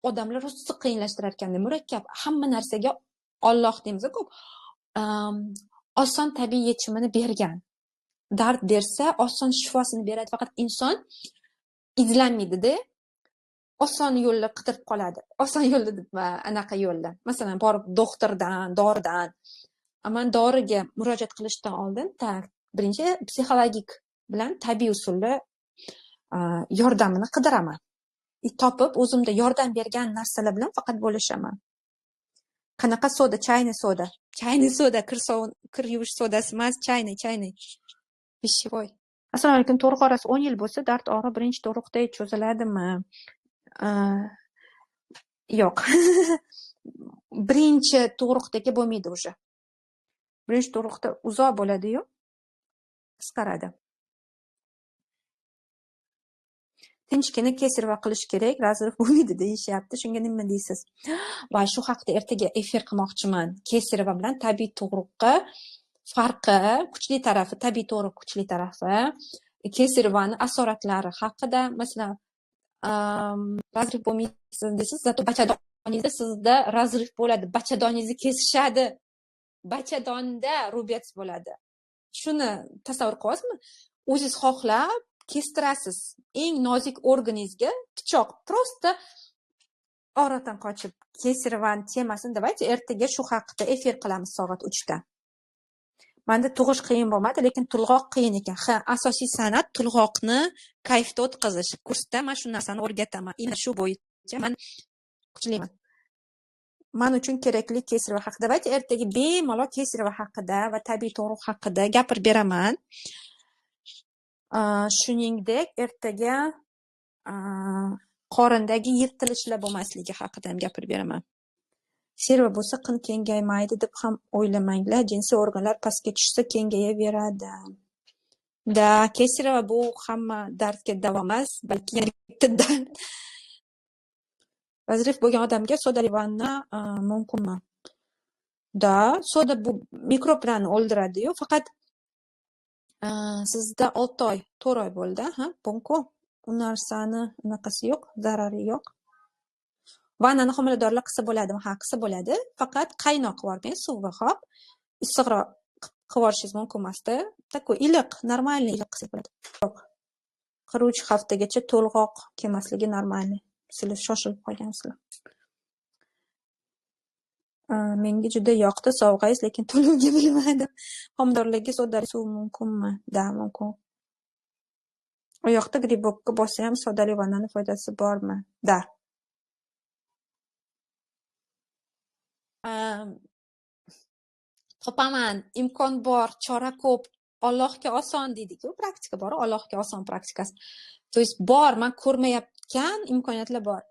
odamlar rosa qiyinlashtirar ekanda, murakkab. Hamma narsaga Alloh deymiz-ku. Oson tabiiy yechimini bergan. Dard bersa, oson shifosini beradi. Faqat inson izlanmaydi-da. Oson yo'lni qidirib qoladi. Oson yo'lni deb anaqa yo'ldan. Masalan, borib doktordan, doridan. Men doriga murojaat qilishdan oldin birinchi psixologik bilan tabiiy usulda yordamini qidiraman. Topib o'zimda yordam bergan narsalar bilan faqat bo'lishaman. Qanaqa soda, chayni soda, kir yuvish sodasi emas, chayni. Pishvoy. Assalomu alaykum. To'g'ri qarasa 10 yil bo'lsa, dard og'ri birinchi tug'ruqdek cho'ziladimi? Yo'q. Birinchi tug'ruqdagi bo'lmaydi o'sha. Birinchi tug'ruqda uzoq bo'ladi-yu, qisqaradi. Tinchgina kesarva qilish kerak, razriv bo'lmaydi deyishyapti. Shunga nima deysiz? Va shu haqda ertaga efir qilmoqchiman. Kesarva bilan tabiiy tug'ruqqa farqi, kuchli tarafi, tabiiy tug'ruq kuchli tarafi, kesarvani asoratlari haqida, masalan, razriv bo'lmaysiz deysiz, zato bachadoningizda sizda razriv bo'ladi, bachadoningizni kesishadi. Bachadonda rubets bo'ladi. Shuni tasavvur qilyapsizmi? O'zingiz xohlab kestirasiz. Eng nozik organingizga pichoq prosta oradan qochib kesirvan temasini давайте ertaga shu haqida efir qilamiz soat 3 da. Menda tug'ish qiyin bo'lmadi, lekin tulg'oq qiyin ekan. Asosiy san'at tulg'oqni kayfda o'tkazish. Kursda men shu narsani o'rgataman. Ina shu bo'yicha men kuchliman. Men uchun kerakli kesirva haqida. Davайте ertaga bemalol kesirva haqida va tabiiy tug'ruq haqida gapirib beraman. Shuningdek, ertaga qorindagi yirtilishlar bo'lmasligi haqida ham gapirib beraman. Serva bo'lsa qin kengaymaydi deb ham o'ylamanglar. Jinsiy organlar pastga tushsa kengayaveradi. Da, kesirva bu hamma dardga davo emas, balki yana bitta dard. Razriv bo'lgan odamga sodali vanna mumkinmi? Da, soda bu mikroblarni o'ldiradi-yu, faqat sizda 6 oy, 4 oy bo'ldi, bunku. U narsani unaqasi yo'q, zarari yo'q. Vannani homiladorlar qilsa bo'ladimi? Ha, qilsa bo'ladi. Faqat qaynoq qilib yubormang, suvga hop, issiqroq qilib yuborishingiz mumkin emas-da. Takoy iliq, normalniy iliq qilsa bo'ladi. Yo'q. 43 haftagacha to'lg'oq kelmasligi normalniy. Sizlar shoshilib qolgansizlar. Menga juda yoqdi sovg'angiz, lekin to'lovga bilmadim. Homiladorlarga sodali suv mumkinmi? Da, mumkin. U yoqda gribokka bossam sodali vannani foydasi bormi? Da. Topaman, imkon bor, chora ko'p, Allohga oson deydi-ku, praktika bor, Allohga oson praktikasi. To есть bor, men ko'rmayotgan imkoniyatlar bor.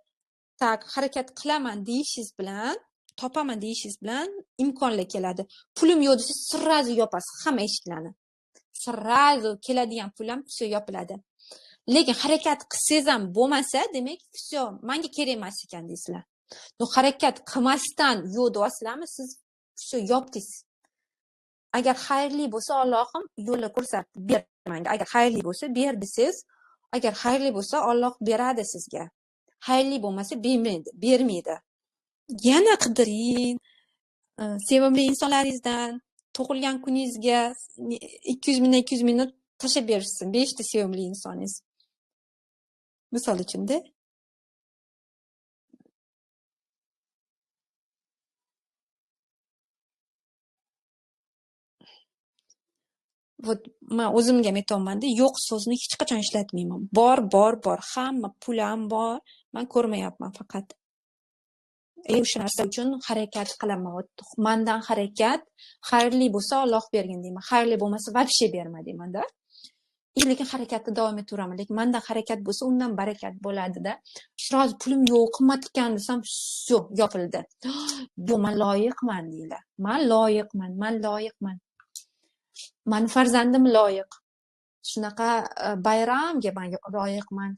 Tak, harakat qilaman deyishingiz bilan, topaman deyishingiz bilan imkonlar keladi. Pulim yo'q desa, sirrazi yopasiz hamma eshiklarni. Sirrazi keladigan pulim все yopiladi. Lekin harakat qilsangiz ham bo'lmasa, demak, все, menga kerak emas ekan deysizlar. No harakat qilmasdan yo'q deyapsizlarmi, siz все yopdingiz. Agar xayrli bo'lsa, Allohim yo'lni ko'rsatdi, ber menga. Agar xayrli bo'lsa, ber desiz, agar xayrli bo'lsa, Alloh beradi sizga. Xayrli bo'lmasa, bermaydi. Yana qidiring. Sevimli insonlaringizdan tug'ilgan kuningizga 200 mingdan 200 mingni tashlab berishsin. 5 ta sevimli insoningiz. Misol uchun-da. Вот men o'zimga aytayapman-da, yo'q so'zni hech qachon ishlatmayman. Bor. Hamma pulam bor. Men ko'rmayapman faqat. O'sha narsa uchun harakat qilaman. Mendan harakat xayrli bo'lsa Alloh bergin deyman. Xayrli bo'lmasa вообще berma deyman-da. Lekin harakatni davom etaveraman. Lekin mendan harakat bo'lsa, undan barakat bo'ladi-da. Shuroz pulim yo'q, qimmat ekan desam, все, yopildi. Bu men loyiqman deylar. Men loyiqman. Mani farzandim loyiq. Shunaqa bayramga men loyiqman.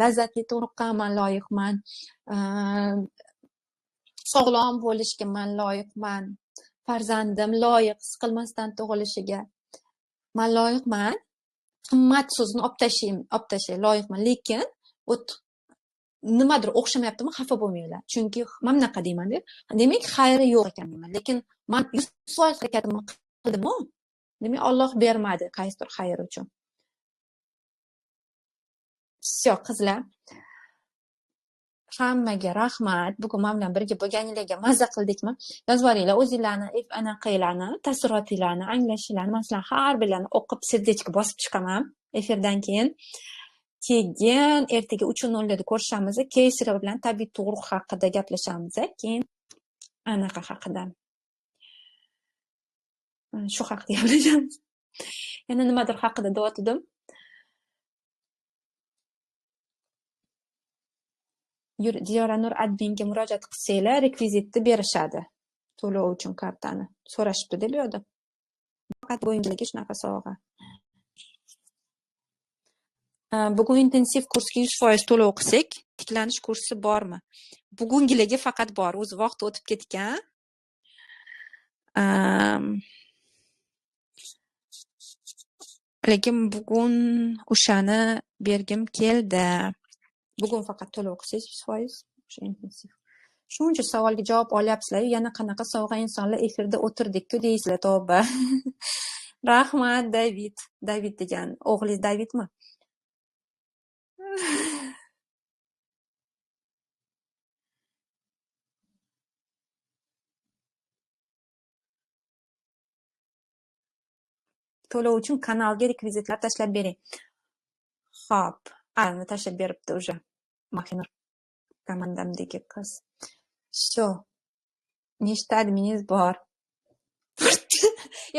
Lazzatli tug'ruqqa men loyiqman. Sog'lom bo'lishga men loyiqman. Farzandim loyiq, siqilmasdan tug'ilishiga men loyiqman. Qimmat so'zni olib tashlay loyiqman. Lekin nimadir o'xshamayaptimi, xafa bo'lmanglar. Chunki men bunaqa deyman-da. Demak, xayri yo'q ekan deyman. Lekin men 100% harakatimni qildim-ku. Demak, Alloh bermadi qaysidir xayr uchun. Всё, qizlar. Hammaga rahmat. Bugun men bilan birga bo'lganingizga mazza qildikmi? Yozib yuboringlar, o'zingizlarni anaqanglarni, taassurotinglarni, anglashinglarni. Men sizlarni har birlarini o'qib, serdechka bosib chiqaman efirdan keyin. Keyin ertaga 3:00 da ko'rishamiz. Keyseri bilan tabiiy tug'ruq haqida gaplashamiz. Keyin anaqa haqida. Shu haqida gaplashamiz. Yana nimadir haqida da'vatdim. Diyoranur adminga murojaat qilsanglar, rekvizitni berishadi. To'lov uchun kartani so'rashibdi deb yozdi. Faqat bo'yingiga shunaqa sovg'a. Bugun intensiv kursga 100% to'lov qilsak, tiklanish kursi bormi? Bugungilarga faqat bor. O'zi vaqt o'tib ketgan. Lekin bugun o'shani bergim keldi. Bugun faqat to'lov qilsangiz 100% o'sha intensiv. Shuncha savolga javob olyapsizlar. Yana qanaqa sovg'a insonlar efirda o'tirdik-ku deysizlar, tavba. Rahmat, David. David degan o'g'lingiz Davidmi? To'lov uchun kanalga rekvizitlar tashlab bering. Xo'p, ana tashlab beribdi o'sha Mahinur komandamdagi qiz. Всё. Nechta adminingiz bor?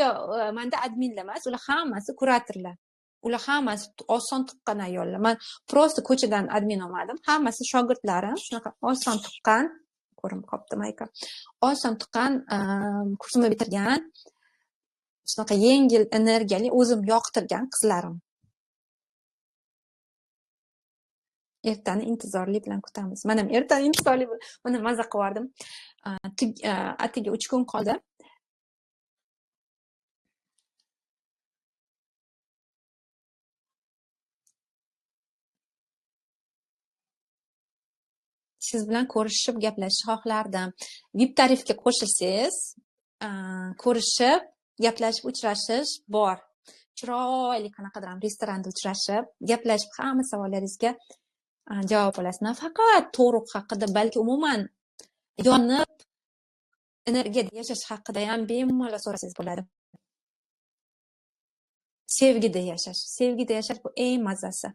Yo'q, menda adminlar emas, ular hammasi kuratorlar. Ular hammasi oson tuqqan ayollar. Men просто ko'chadan admin olmadim. Hammasi shogirdlarim, shunaqa oson tuqqan, ko'rinib qopti mayka. Oson tuqqan, kursimni bitirgan, shunaqa yengil, energiyali, o'zim yoqtirgan qizlarim. Ertani intizorlik bilan kutamiz. Men ham ertani intizorlik bilan, mana mazza qildim. Atigi 3 kun qoldi. Siz bilan ko'rishib, gaplashishni xohlardim. VIP tarifga qo'shilsangiz, ko'rishib, gaplashib, uchrashish bor. Chiroyli qanaqadir ham restoranda uchrashib, gaplashib, hamma savollaringizga javob olasiz. Nafaqat tug'ruq haqida, balki umuman yonib energiyada yashash haqida ham bemalol so'rasangiz bo'ladi. Sevgida yashash. Sevgida yashash bu eng mazasi.